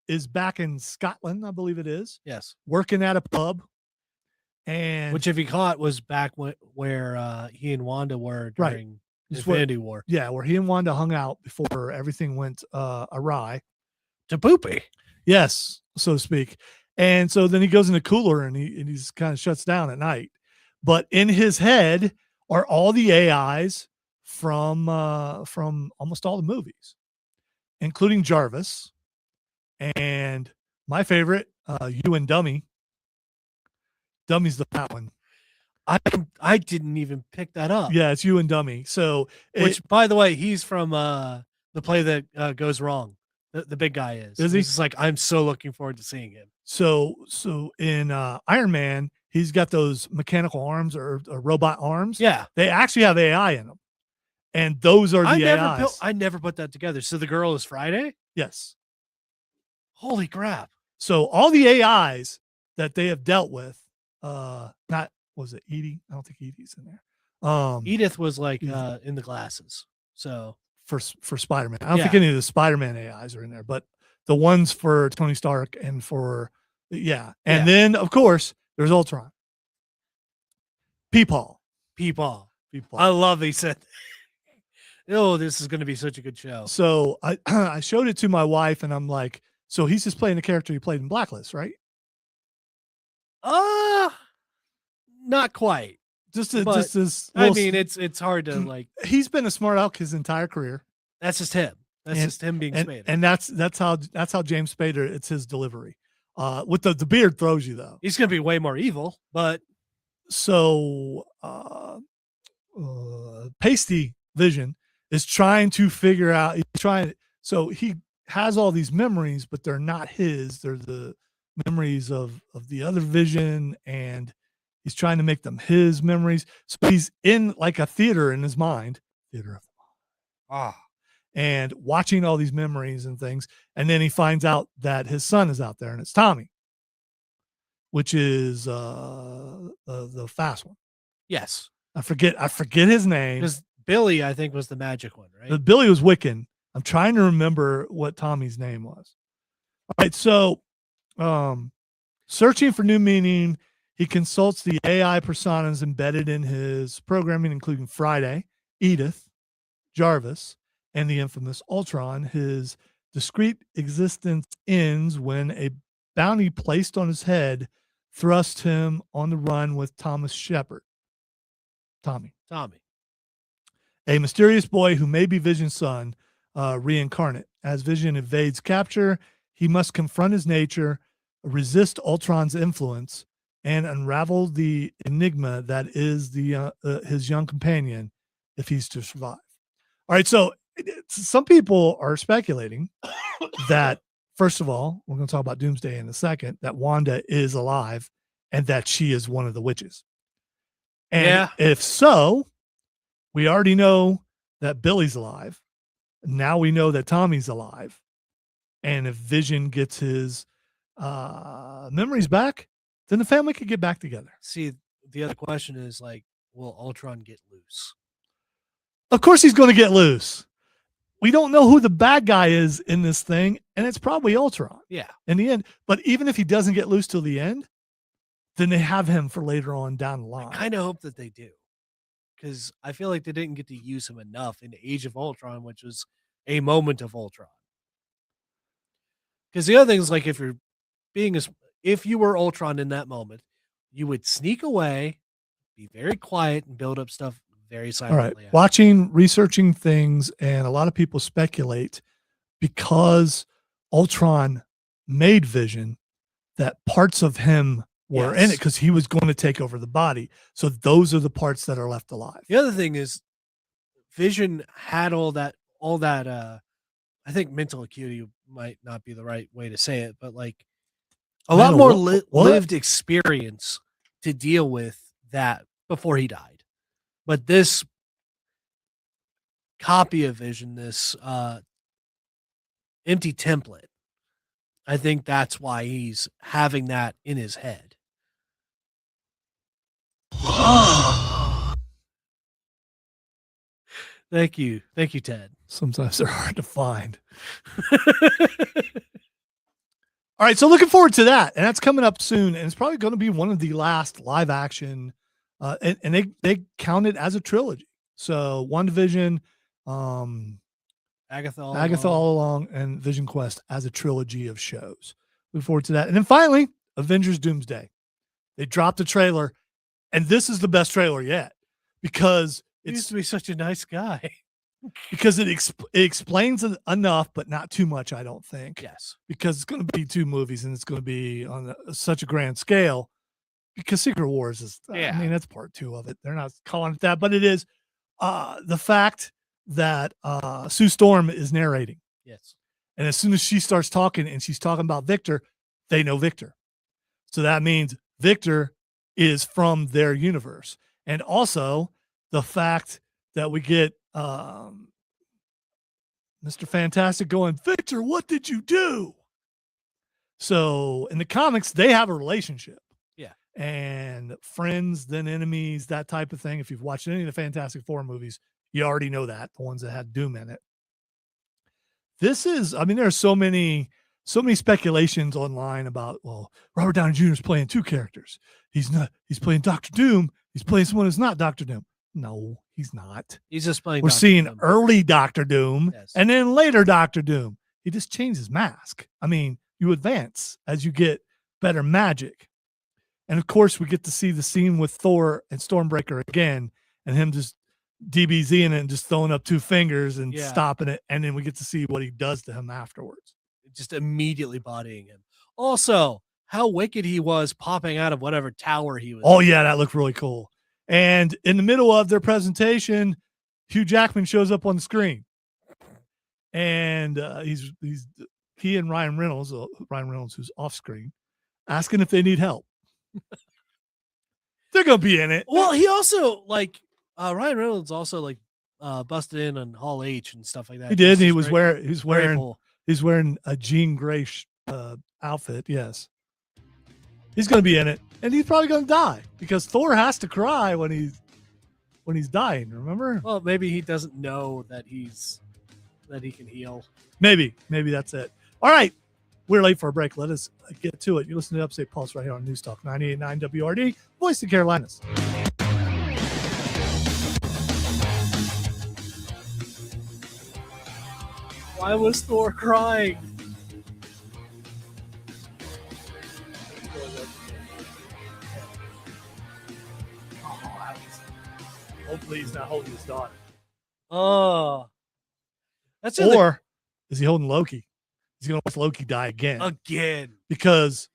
is back in Scotland, I believe it is, Yes. working at a pub. And Which, if you caught, was back where he and Wanda were Right. during It's where- Infinity War. yeah, where he and Wanda hung out before everything went awry. To Poopy. Yes, so to speak. And so then he goes in the cooler and he's kind of shuts down at night. But in his head are all the AIs from almost all the movies, including Jarvis and my favorite, You and Dummy. Dummy's the fat one. I didn't even pick that up. Yeah, it's You and Dummy. So Which, by the way, he's from the play that goes wrong. The big guy is. Is he? It's like, I'm so looking forward to seeing him. So in Iron Man, he's got those mechanical arms or robot arms. Yeah. They actually have AI in them, and those are the AIs. I never put that together. So the girl is Friday? Yes. Holy crap. So all the AIs that they have dealt with, not was it Edie? I don't think Edie's in there. Edith was like Edith. in the glasses. So for Spider-Man. I don't think Yeah. any of the Spider-Man AIs are in there, but the ones for Tony Stark and for And Yeah. then of course there's Ultron. Peepaw. Peepaw. Peepaw. I love he said, oh, this is going to be such a good show. So I I showed it to my wife and I'm like, so he's just playing the character he played in Blacklist, right? Not quite. Just But, as I mean, it's hard to like, he's been a smart aleck his entire career. that's just him. That's And- just him being And, Spader. and that's how James Spader, it's his delivery. With the beard throws you though. He's going to be way more evil, but So Pasty Vision is trying to figure out, so he has all these memories, but they're not his. They're the memories of the other Vision, and he's trying to make them his memories. So he's in like a theater in his mind, theater of the mind, and watching all these memories and things. And then he finds out that his son is out there, and it's Tommy, which is the fast one. yes. I forget his name. Because Billy, I think, was the magic one, right? Billy was Wiccan. I'm trying to remember what Tommy's name was. All right, so searching for new meaning, he consults the AI personas embedded in his programming, including Friday, Edith, Jarvis, and the infamous Ultron. His discrete existence ends when a bounty placed on his head thrust him on the run with Tommy. A mysterious boy who may be Vision's son, reincarnate. As Vision evades capture, he must confront his nature, resist Ultron's influence, and unravel the enigma that is his young companion if he's to survive. All right, so some people are speculating that, first of all, we're going to talk about Doomsday in a second, that Wanda is alive and that she is one of the witches. And Yeah. if so, we already know that Billy's alive. Now we know that Tommy's alive. And if Vision gets his memories back, then the family could get back together. See, the other question is like, will Ultron get loose? Of course he's going to get loose. We don't know who the bad guy is in this thing, and it's probably Ultron. Yeah. In the end. But even if he doesn't get loose till the end, then they have him for later on down the line. I kind of hope that they do, because I feel like they didn't get to use him enough in Age of Ultron, which was a moment of Ultron. Because the other thing is, like, if you were Ultron in that moment, you would sneak away, be very quiet, and build up stuff very All silently. right. Watching, researching things, and a lot of people speculate because Ultron made Vision that parts of him were in it because he was going to take over the body. So those are the parts that are left alive. The other thing is, Vision had all that. I think mental acuity might not be the right way to say it, but like a lot more lived experience to deal with that before he died. But this copy of Vision, this empty template, I think that's why he's having that in his head. Thank you, Ted. Sometimes they're hard to find. All right, so looking forward to that, and that's coming up soon, and it's probably going to be one of the last live action, and they count it as a trilogy. So WandaVision, Agatha all along, and Vision Quest as a trilogy of shows. Look forward to that, and then finally, Avengers Doomsday. They dropped a trailer, and this is the best trailer yet because He used to be such a nice guy. Because it explains enough, but not too much, I don't think. Yes. Because it's going to be 2 movies, and it's going to be on such a grand scale. Because Secret Wars is, I mean, that's part 2 of it. They're not calling it that, but it is the fact that Sue Storm is narrating. Yes. And as soon as she starts talking, and she's talking about Victor, they know Victor. So that means Victor is from their universe. And also the fact that we get Mr. Fantastic going, Victor, what did you do? So in the comics, they have a relationship. Yeah. And friends, then enemies, that type of thing. If you've watched any of the Fantastic Four movies, you already know that, the ones that had Doom in it. This is, I mean, there are so many speculations online about, well, Robert Downey Jr. is playing 2 characters. He's playing Dr. Doom. He's playing someone who's not Dr. Doom. No, he's not. He's just playing. We're Dr. seeing Doom. early Dr. Doom Yes. and then later Dr. Doom. He just changed his mask. I mean, you advance as you get better magic. And of course, we get to see the scene with Thor and Stormbreaker again, and him just DBZing it and just throwing up 2 fingers and stopping it. And then we get to see what he does to him afterwards. Just immediately bodying him. Also, how wicked he was popping out of whatever tower he was. Oh, yeah, that looked really cool. And in the middle of their presentation, Hugh Jackman shows up on the screen. And he and Ryan Reynolds, who's off screen, asking if they need help. They're going to be in it. Well, he also, like, Ryan Reynolds also, like, busted in on Hall H and stuff like that. He did. This He is was great. he's wearing a Jean Grey outfit. Yes. He's going to be in it, and he's probably going to die because Thor has to cry when he's dying. Remember? Well, maybe he doesn't know that he can heal. Maybe that's it. All right, we're late for a break. Let us get to it. You listen to Upstate Pulse right here on News Talk 98.9 WRD, Voice of Carolinas. Why was Thor crying? Hopefully he's not holding his daughter. Oh, that's Or is he holding Loki? He's going to watch Loki die again. Because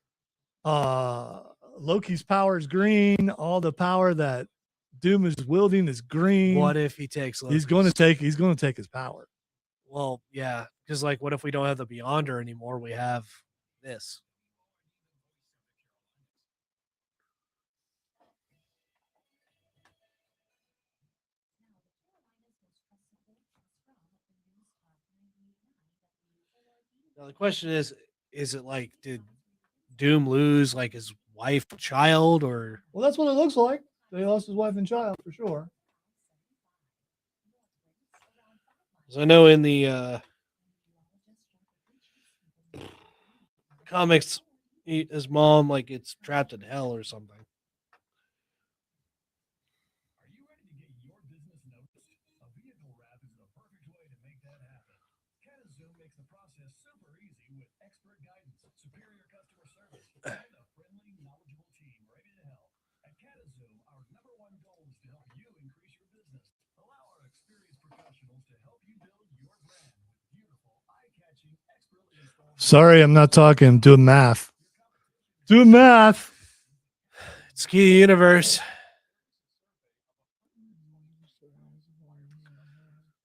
Loki's power is green. All the power that Doom is wielding is green. What if he takes Loki's? He's going to take his power. Well, yeah, because like, what if we don't have the Beyonder anymore? We have this. Now the question is it like, did Doom lose like his wife, child, or Well, that's what it looks like. He lost his wife and child for sure. 'cause I know in the comics, his mom like gets trapped in hell or something. Sorry, I'm not talking. I'm doing math. Doing math. It's Key Universe.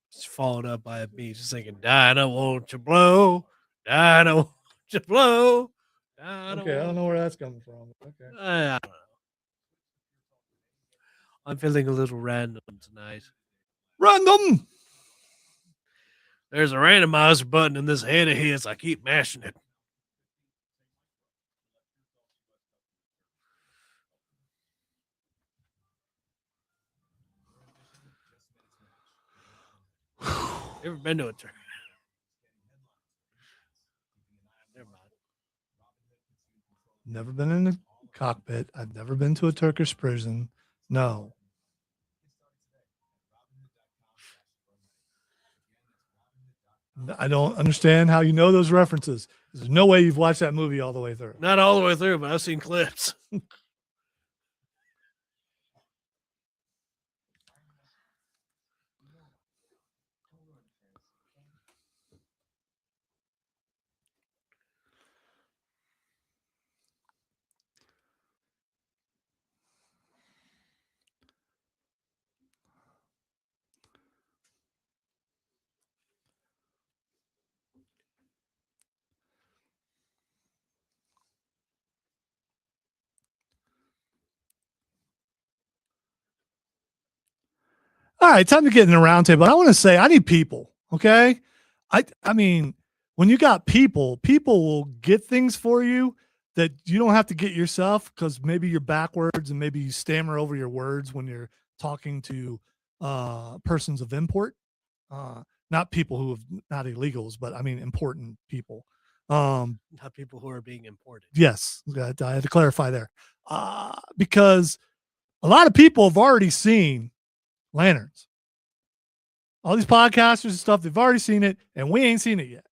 It's followed up by me just thinking, Dinah, won't you blow? Dinah, won't you blow? Dinah, Okay, I don't know where that's coming from. Okay. I don't know. I'm feeling a little random tonight. Random. There's a randomizer button in this head of his. I keep mashing it. Ever been to a turkey? Never mind. Never been in a cockpit. I've never been to a Turkish prison. No. I don't understand how you know those references. There's no way you've watched that movie all the way through. Not all the way through, but I've seen clips. All right, time to get in the roundtable. I want to say I need people. Okay. I mean, when you got people will get things for you that you don't have to get yourself because maybe you're backwards and maybe you stammer over your words when you're talking to persons of import. Not people who have not illegals, but I mean important people. Not people who are being imported. Yes, I had to clarify there. Because a lot of people have already seen Lanterns. All these podcasters and stuff, they've already seen it, and we ain't seen it yet.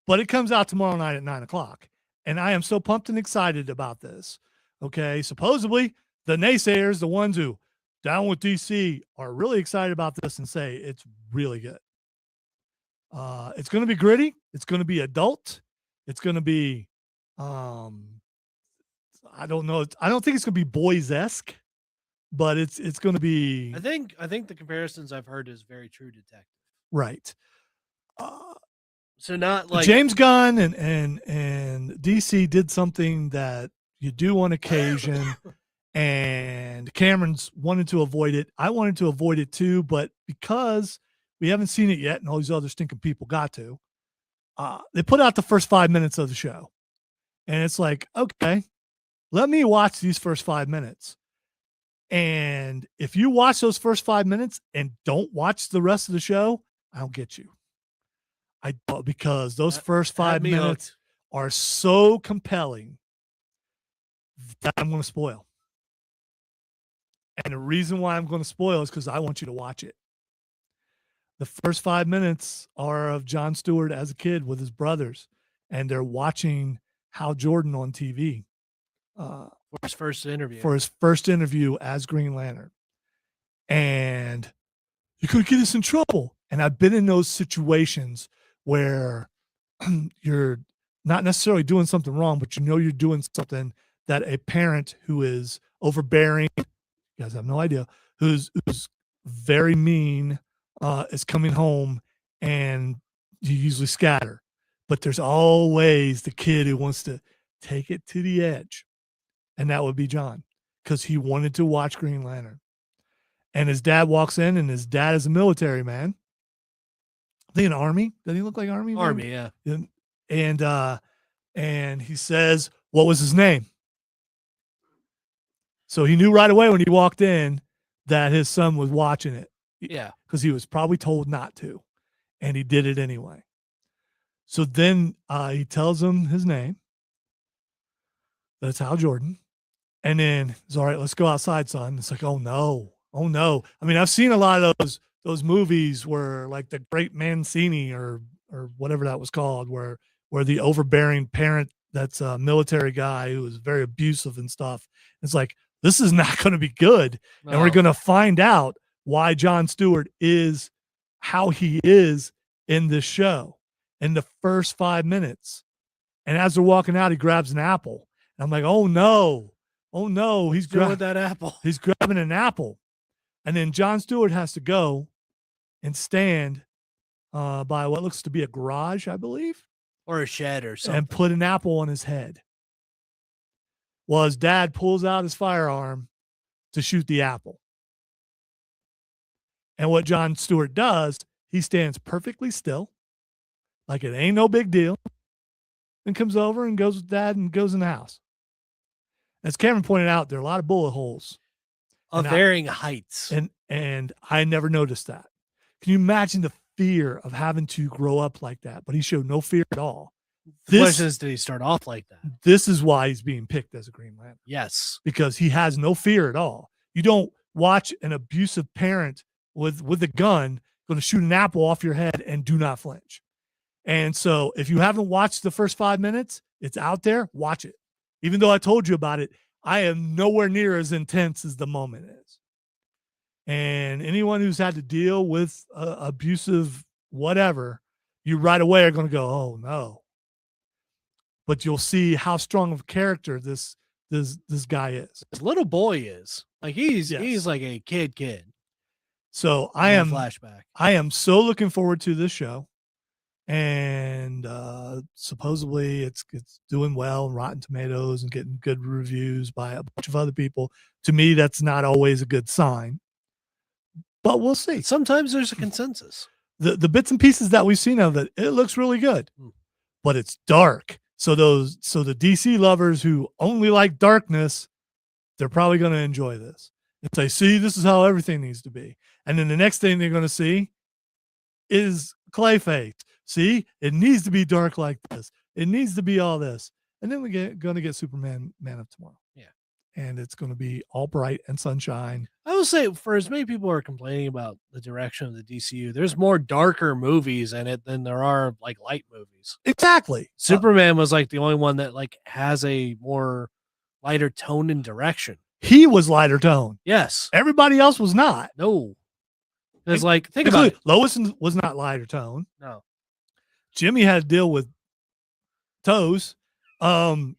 But it comes out tomorrow night at 9:00. And I am so pumped and excited about this. Okay. Supposedly, the naysayers, the ones who down with DC, are really excited about this and say it's really good. It's going to be gritty. It's going to be adult. It's going to be, I don't know. I don't think it's going to be boys-esque, but it's going to be. I think the comparisons I've heard is very True Detective. Right. So not like James Gunn and DC did something that you do on occasion, and Cameron's wanted to avoid it. I wanted to avoid it too, but because we haven't seen it yet, and all these other stinking people got to, they put out the first 5 minutes of the show, and it's like, okay, let me watch these first 5 minutes. And if you watch those first 5 minutes and don't watch the rest of the show, I don't get you. I don't, because those first 5 minutes are so compelling that I'm going to spoil. And the reason why I'm going to spoil is because I want you to watch it. The first 5 minutes are of Jon Stewart as a kid with his brothers, and they're watching Hal Jordan on TV. for his first interview. For his first interview as Green Lantern. And you could get us in trouble. And I've been in those situations where you're not necessarily doing something wrong, but you know you're doing something that a parent who is overbearing, you guys have no idea, who's very mean, is coming home and usually scatter, but there's always the kid who wants to take it to the edge, and that would be John, because he wanted to watch Green Lantern. And his dad walks in, and his dad is a military man. I think an Army. Doesn't he look like Army? Man? Army, yeah. And he says, "What was his name?" So he knew right away when he walked in that his son was watching it. Yeah. Because he was probably told not to, and he did it anyway. So then he tells him his name. That's Hal Jordan. And then it's all right, let's go outside, son. It's like, oh no. Oh no. I mean, I've seen a lot of those movies where like The Great Mancini or whatever that was called, where the overbearing parent that's a military guy who is very abusive and stuff. It's like, this is not going to be good. No. And we're going to find out why Jon Stewart is how he is in this show in the first 5 minutes. And as they're walking out, he grabs an apple. And I'm like, oh no. Oh no. He's grabbing that apple. He's grabbing an apple. And then Jon Stewart has to go and stand by what looks to be a garage, I believe. Or a shed or something. And put an apple on his head. Well, his dad pulls out his firearm to shoot the apple. And what Jon Stewart does, he stands perfectly still, like it ain't no big deal, and comes over and goes with dad and goes in the house. As Cameron pointed out, there are a lot of bullet holes. Of varying heights. And I never noticed that. Can you imagine the fear of having to grow up like that? But he showed no fear at all. The question is, did he start off like that? This is why he's being picked as a Green Lantern. Yes. Because he has no fear at all. You don't watch an abusive parent with a gun going to shoot an apple off your head and do not flinch. And so if you haven't watched the first 5 minutes, it's out there, watch it. Even though I told you about it, I am nowhere near as intense as the moment is. And anyone who's had to deal with abusive whatever, you right away are going to go, oh no. But you'll see how strong of a character this guy is. This little boy is. Like he's like a kid. So I am flashback. I am so looking forward to this show. And supposedly it's doing well on Rotten Tomatoes and getting good reviews by a bunch of other people. To me, that's not always a good sign. But we'll see. Sometimes there's a consensus. The bits and pieces that we've seen of it, it looks really good. But it's dark. So the DC lovers who only like darkness, they're probably going to enjoy this. And say, see, this is how everything needs to be. And then the next thing they're going to see is Clayface. See, it needs to be dark like this. It needs to be all this. And then we're going to get Superman Man of Tomorrow. Yeah. And it's going to be all bright and sunshine. I will say, for as many people are complaining about the direction of the DCU, there's more darker movies in it than there are like light movies. Exactly. Superman was like the only one that like has a more lighter tone and direction. He was lighter tone. Yes. Everybody else was not. No. It's like, think about it. Lois was not lighter tone. No. Jimmy had to deal with toes. He's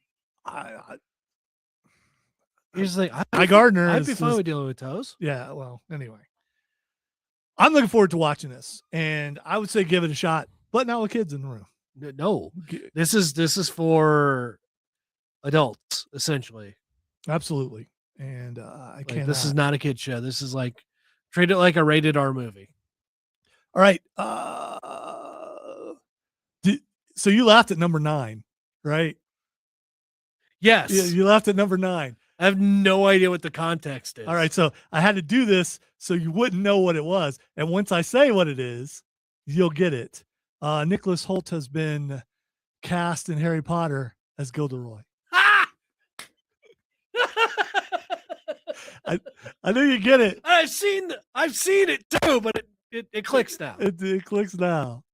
like, Gardner. I'd be fine with dealing with toes. Yeah. Well, anyway, I'm looking forward to watching this, and I would say give it a shot, but not with kids in the room. No, this is for adults essentially. Absolutely. And I can't. This is not a kid show. This is like treat it like a rated R movie. All right. So you laughed at number 9, right? Yes. You laughed at number 9. I have no idea what the context is. All right. So I had to do this so you wouldn't know what it was. And once I say what it is, you'll get it. Nicholas Hoult has been cast in Harry Potter as Gilderoy. Ah! I know you get it. I've seen it too, but it clicks now. It clicks now.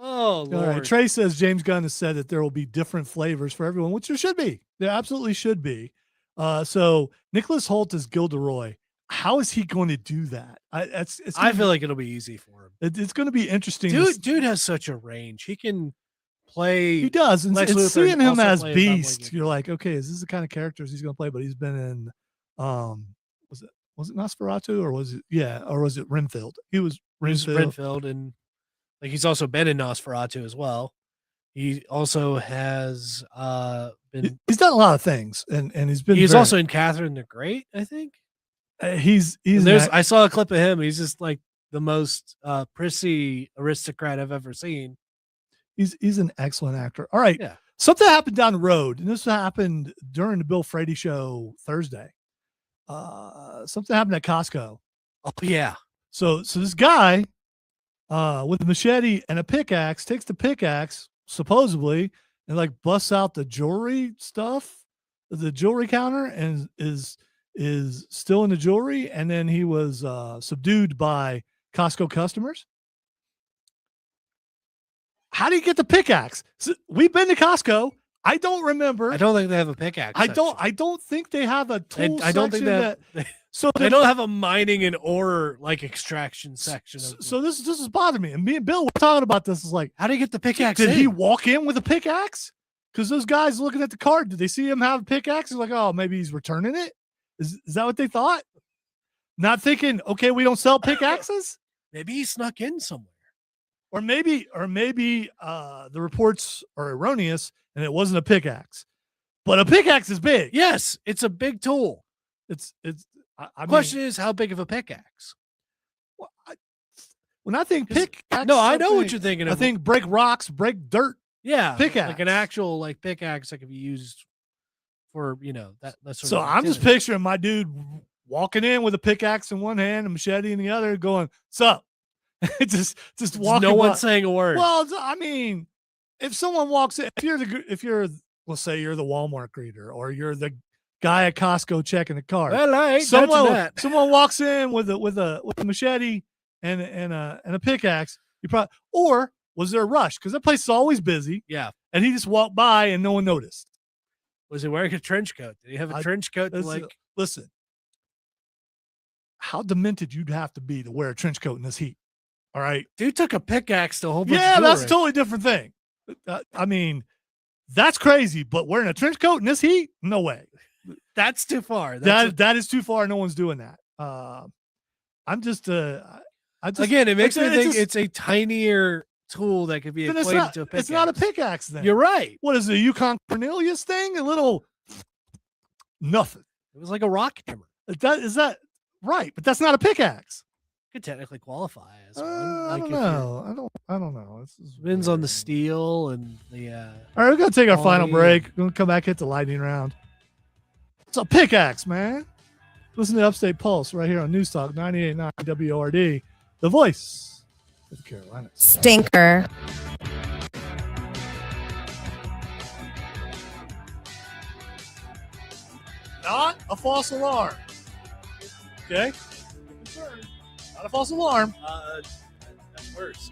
Oh, Lord. All right. Trey says James Gunn has said that there will be different flavors for everyone, which there should be. There absolutely should be. So Nicholas Hoult is Gilderoy. How is he going to do that? I feel like it'll be easy for him. It's going to be interesting. Dude has such a range. He can play. He does. And seeing him as Beast, you're like, okay, is this the kind of characters he's going to play? But he's been in, was it Nosferatu or was it Renfield? He was Renfield and Like he's also been in Nosferatu as well. He also has been. He's done a lot of things, and he's been. He's also in Catherine the Great, I think. He's. I saw a clip of him. He's just like the most prissy aristocrat I've ever seen. He's an excellent actor. All right. Yeah. Something happened down the road, and this happened during the Bill Frady show Thursday. Something happened at Costco. Oh yeah. So this guy with a machete and a pickaxe takes the pickaxe supposedly and like busts out the jewelry stuff, the jewelry counter, and is still in the jewelry. And then he was subdued by Costco customers. How do you get the pickaxe? So we've been to Costco. I don't remember. I don't think they have a pickaxe. I don't think they have a tool I don't think section that. So they don't have a mining and ore like extraction section. So this is bothering me. And me and Bill were talking about this. Is like, how do you get the pickaxe? Did he walk in with a pickaxe? Because those guys looking at the card, did they see him have a pickaxe? They're like, oh, maybe he's returning it. Is that what they thought? Not thinking, okay, we don't sell pickaxes. Maybe he snuck in somewhere. Or maybe the reports are erroneous and it wasn't a pickaxe. But a pickaxe is big. Yes, it's a big tool. The question is, how big of a pickaxe? When I think pickaxe, no, I know what you're thinking of. I think break rocks, break dirt. Yeah, pickaxe, like an actual like pickaxe that could be used for that sort so of. I'm just picturing my dude walking in with a pickaxe in one hand, a machete in the other, going, "Sup?" just walking. No one saying a word. Well, I mean, if someone walks in, if you're let's say you're the Walmart greeter or you're the guy at Costco checking the card. Well, I ain't someone walks in with a machete and a pickaxe. You probably, or was there a rush? Because that place is always busy. Yeah. And he just walked by and no one noticed. Was he wearing a trench coat? Did he have a trench coat? Listen, how demented you'd have to be to wear a trench coat in this heat. All right. Dude took a pickaxe to a whole bunch of Yeah, jewelry. that's a totally different thing. I mean, that's crazy, but wearing a trench coat in this heat? No way. That's too far. That is too far. No one's doing that. I'm just again, it makes me think it's a tinier tool that could be equated to a pickaxe. It's not a pickaxe then. You're right. What is it, a Yukon Cornelius thing? A little nothing. It was like a rock hammer. Is that right? But that's not a pickaxe. Could technically qualify as one. I don't know. I don't know. It depends on the steel and the. All right, we're gonna take our final break. We're gonna come back, hit the lightning round. It's a pickaxe, man. Listen to Upstate Pulse right here on News Talk 98.9 WORD, the voice of the Carolinas. Stinker. Not a false alarm. Okay? Not a false alarm. That's worse.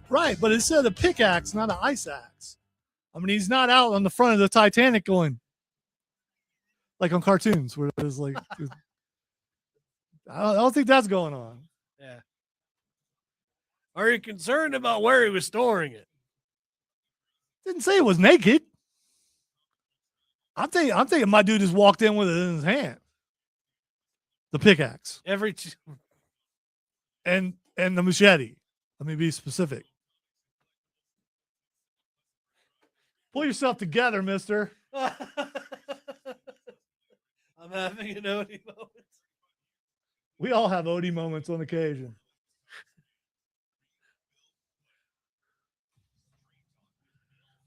Right, but it said a pickaxe, not an ice axe. I mean, he's not out on the front of the Titanic going like on cartoons where it was like, I don't think that's going on. Yeah. Are you concerned about where he was storing it? Didn't say it was naked. I'm thinking my dude just walked in with it in his hand. The pickaxe. And the machete. Let me be specific. Pull yourself together, mister. I'm having an Odie moment. We all have Odie moments on occasion.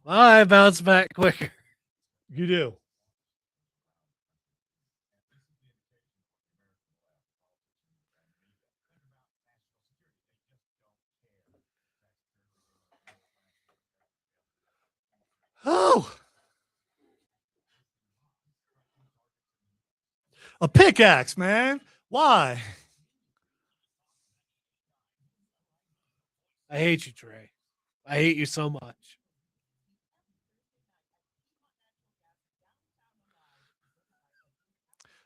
Well, I bounce back quicker. You do. Oh. A pickaxe, man. Why? I hate you, Trey. I hate you so much.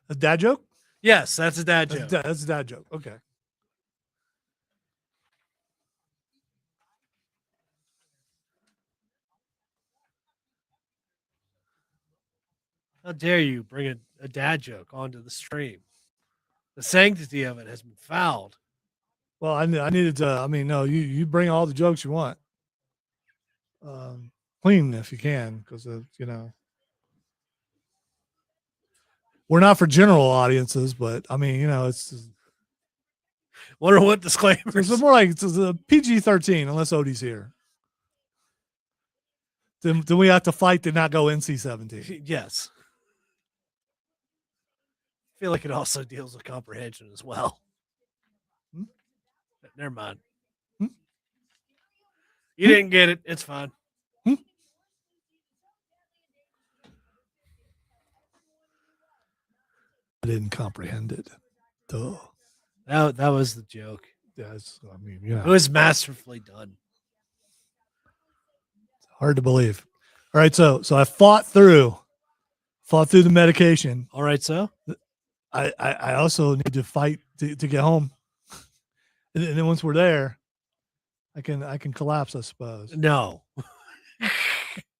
A dad joke? Yes, that's a dad joke. That's a dad joke. Okay. How dare you bring a dad joke onto the stream? The sanctity of it has been fouled. Well, I needed to. I mean, no, you bring all the jokes you want. Clean if you can, because we're not for general audiences, but I mean, it's Wonder what disclaimers. it's more like it's a PG-13 unless Odie's here. Then we have to fight to not go NC-17. Yes. I feel like it also deals with comprehension as well. Never mind. You didn't get it. It's fine. I didn't comprehend it. Duh. That was the joke. Yeah, It was masterfully done. Hard to believe. All right, so I fought through the medication. All right, so I also need to fight to get home, and then once we're there, I can collapse, I suppose. no. I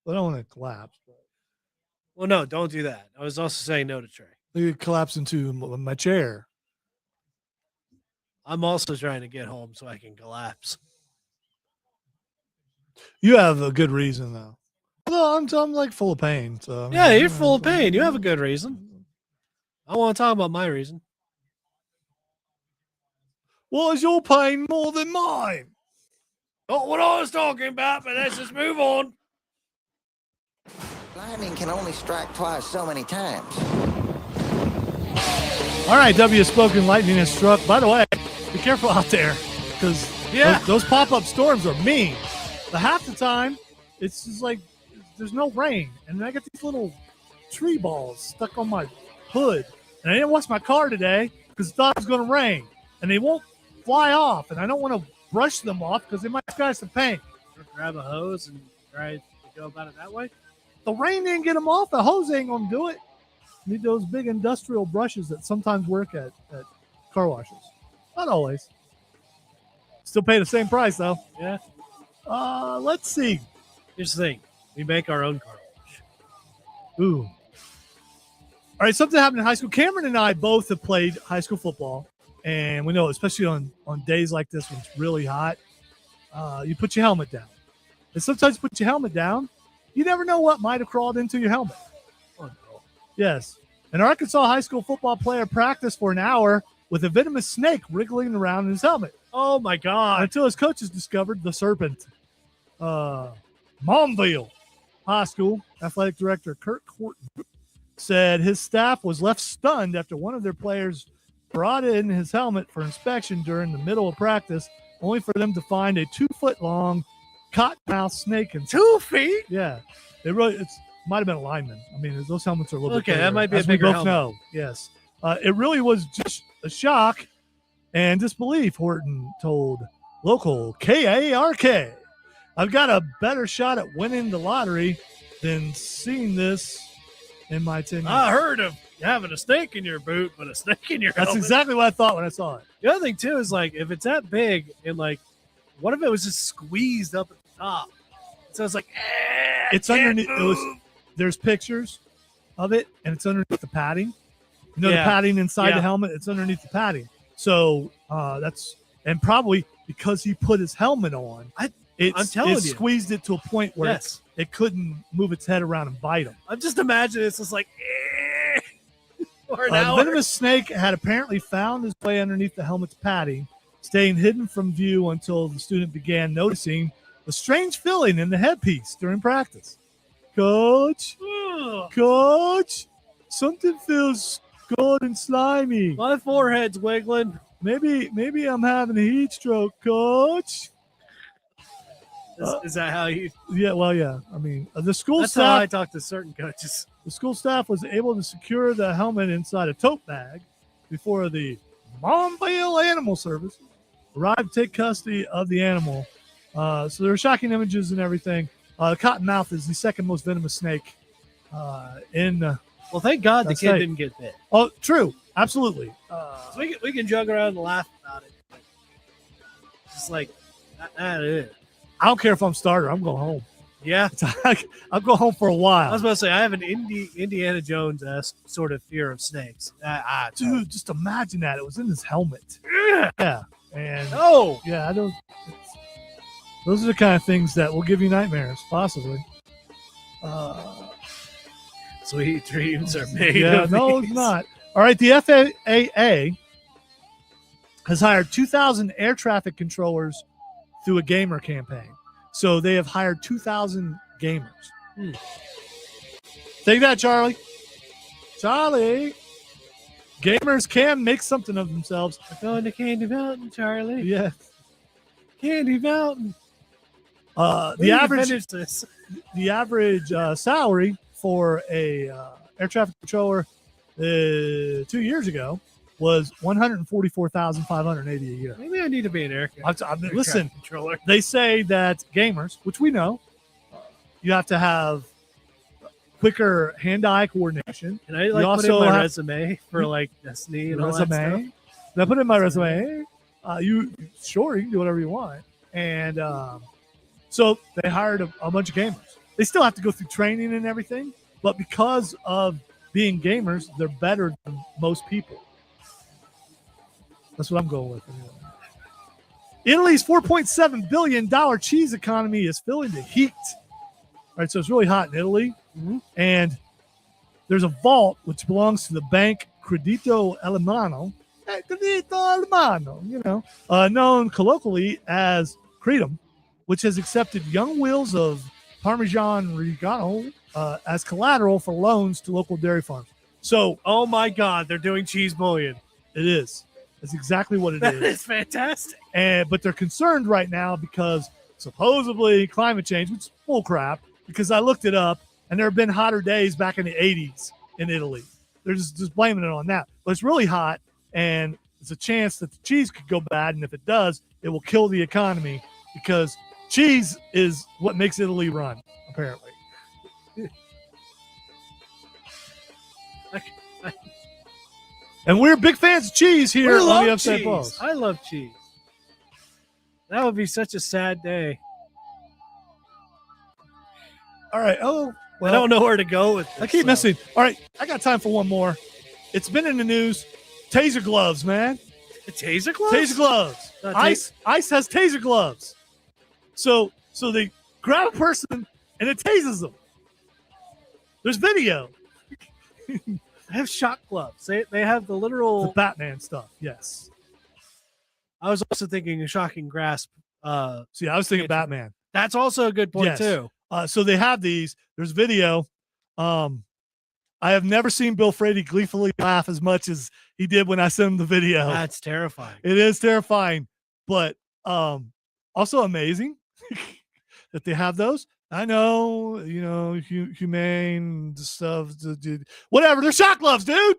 don't want to collapse. But Well, no, don't do that. I was also saying no to Trey. I could collapse into my chair. I'm also trying to get home so I can collapse. You have a good reason though. No, I'm like full of pain. So I mean, Yeah, you're full of pain. You have a good reason. I want to talk about my reason. Well, is your pain more than mine? Not what I was talking about, but let's just move on. Lightning can only strike twice so many times. All right, W spoken. Lightning has struck. By the way, be careful out there because those pop-up storms are mean. But half the time, it's just like there's no rain, and I got these little tree balls stuck on my hood, and I didn't wash my car today because I thought it was going to rain, and they won't fly off, and I don't want to brush them off because they might scratch the paint. Grab a hose and try to go about it that way. The rain didn't get them off. The hose ain't going to do it. You need those big industrial brushes that sometimes work at car washes. Not always. Still pay the same price, though. Yeah. Let's see. Here's the thing. We make our own car wash. Ooh. All right, something happened in high school. Cameron and I both have played high school football, and we know, especially on days like this when it's really hot, you put your helmet down. And sometimes you put your helmet down, you never know what might have crawled into your helmet. Oh, no. Yes. An Arkansas high school football player practiced for an hour with a venomous snake wriggling around in his helmet. Oh, my God. Until his coaches discovered the serpent. Monville High School athletic director Kurt Horton said his staff was left stunned after one of their players brought in his helmet for inspection during the middle of practice, only for them to find a 2-foot-long cottonmouth snake. And 2 feet? Yeah, it might have been a lineman. I mean, those helmets are a little bit Okay, that bigger, might be a as we bigger both helmet. know. Yes, it really was just a shock and disbelief. Horton told local KARK, "I've got a better shot at winning the lottery than seeing this in my 10 years." I heard of having a snake in your boot, but a snake in your That's helmet. exactly what I thought when I saw it. The other thing, too, is like, if it's that big and like, what if it was just squeezed up at the top? So it's like, It's underneath. There's pictures of it, and it's underneath the padding. You know, Yeah. the padding inside Yeah. the helmet. It's underneath the padding. So and probably because he put his helmet on, I'm it telling you. squeezed it to a point where Yes. it couldn't move its head around and bite him. I'm just imagining it's just like, for an The hour. venomous snake had apparently found his way underneath the helmet's padding, staying hidden from view until the student began noticing a strange feeling in the headpiece during practice. Coach, something feels cold and slimy. My forehead's wiggling. Maybe I'm having a heat stroke, Coach. Is that how you? Yeah, well, yeah. I mean, the school That's how I staff. talk to certain coaches. The school staff was able to secure the helmet inside a tote bag before the Monville Animal Service arrived to take custody of the animal. So there were shocking images and everything. Cottonmouth is the second most venomous snake in. Well, thank God the That's kid right. didn't get bit. Oh, true, absolutely. So we can joke around and laugh about it. Just like that is. I don't care if I'm starter. I'm going home. Yeah, I'll go home for a I while. was about to say I have an Indiana Jones sort of fear of snakes. Dude, just imagine that. It was in his helmet. Yeah. And No. yeah, I don't. Those are the kind of things that will give you nightmares, possibly. Sweet dreams are made Yeah, of no, these. it's not. All right, the FAA has hired 2,000 air traffic controllers through a gamer campaign. So they have hired 2,000 gamers. Take that, Charlie. Charlie. Gamers can make something of themselves. We're going to Candy Mountain, Charlie. Yeah. Candy Mountain. The average Finish this. the average salary for a air traffic controller 2 years ago was $144,580 a year. Maybe I need to be an air Listen, controller. they say that gamers, which we know, you have to have quicker hand-eye coordination. Can I You put in also my have- resume for like Destiny and all that Resume. stuff? Did I put it in my resume? You sure, you can do whatever you want. And so they hired a bunch of gamers. They still have to go through training and everything, but because of being gamers, they're better than most people. That's what I'm going with. Anyway. Italy's $4.7 billion cheese economy is feeling the heat. All right, so it's really hot in Italy. And there's a vault which belongs to the bank Credito Alemano. Known colloquially as Cretum, which has accepted young wheels of Parmesan Reggiano as collateral for loans to local dairy farms. So, oh my God, they're doing cheese bullion. It is. That's exactly what it That is. is fantastic. But they're concerned right now because supposedly climate change, which is bull crap, because I looked it up and there have been hotter days back in the 80s in Italy. They're just blaming it on that. But it's really hot, and there's a chance that the cheese could go bad. And if it does, it will kill the economy because cheese is what makes Italy run, apparently. And we're big fans of cheese here on the Upstate Pulse. I love cheese. That would be such a sad day. All right. Oh, well, I don't know where to go with this. I keep missing. All right. I got time for one more. It's been in the news. Taser gloves, man. Taser gloves? Taser gloves. Ice has taser gloves. So they grab a person and it tases them. There's video. I have shock gloves. They have the literal The Batman stuff. Yes. I was also thinking a shocking grasp. See, I was thinking Batman. That's also a good point Yes. too. So they have these. There's video. I have never seen Bill Frady gleefully laugh as much as he did when I sent him the video. That's terrifying. It is terrifying, but also amazing that they have those. I know, humane stuff, whatever. They're shock gloves, dude.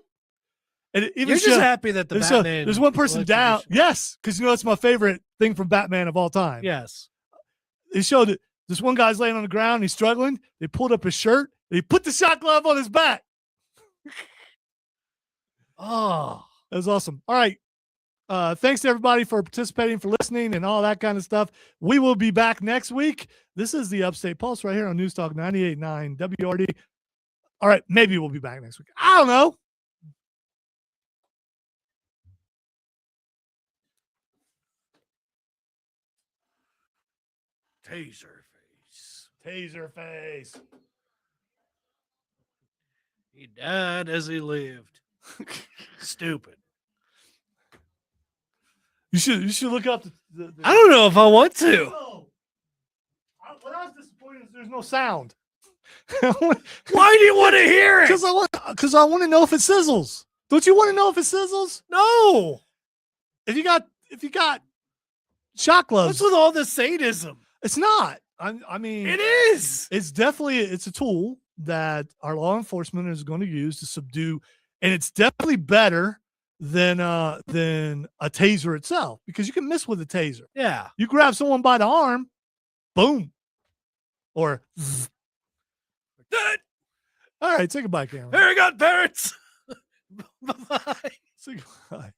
And even You're just happy that the Batman. there's one person down. electrocution- Yes, because it's my favorite thing from Batman of all time. Yes. They showed it. This one guy's laying on the ground. He's struggling. They pulled up his shirt. They put the shock glove on his back. Oh, That was awesome. All right. Thanks to everybody for participating, for listening, and all that kind of stuff. We will be back next week. This is the Upstate Pulse right here on News Talk 98.9 WRD. All right. Maybe we'll be back next week. I don't know. taser face. Taser face. He died as he lived. Stupid. You should look up the I don't know if I want to. No. What I was disappointed is there's no sound. Why do you want to hear it? Because I want to know if it sizzles. Don't you want to know if it sizzles? No. If you got shock gloves, What's with all this sadism? it's not. I mean, It is. It's definitely a tool that our law enforcement is going to use to subdue, and it's definitely better than a taser itself because you can miss with a taser. Yeah. You grab someone by the arm, boom, or zzz. All right, say goodbye, Cameron. Here I got parents. Bye-bye. Say goodbye.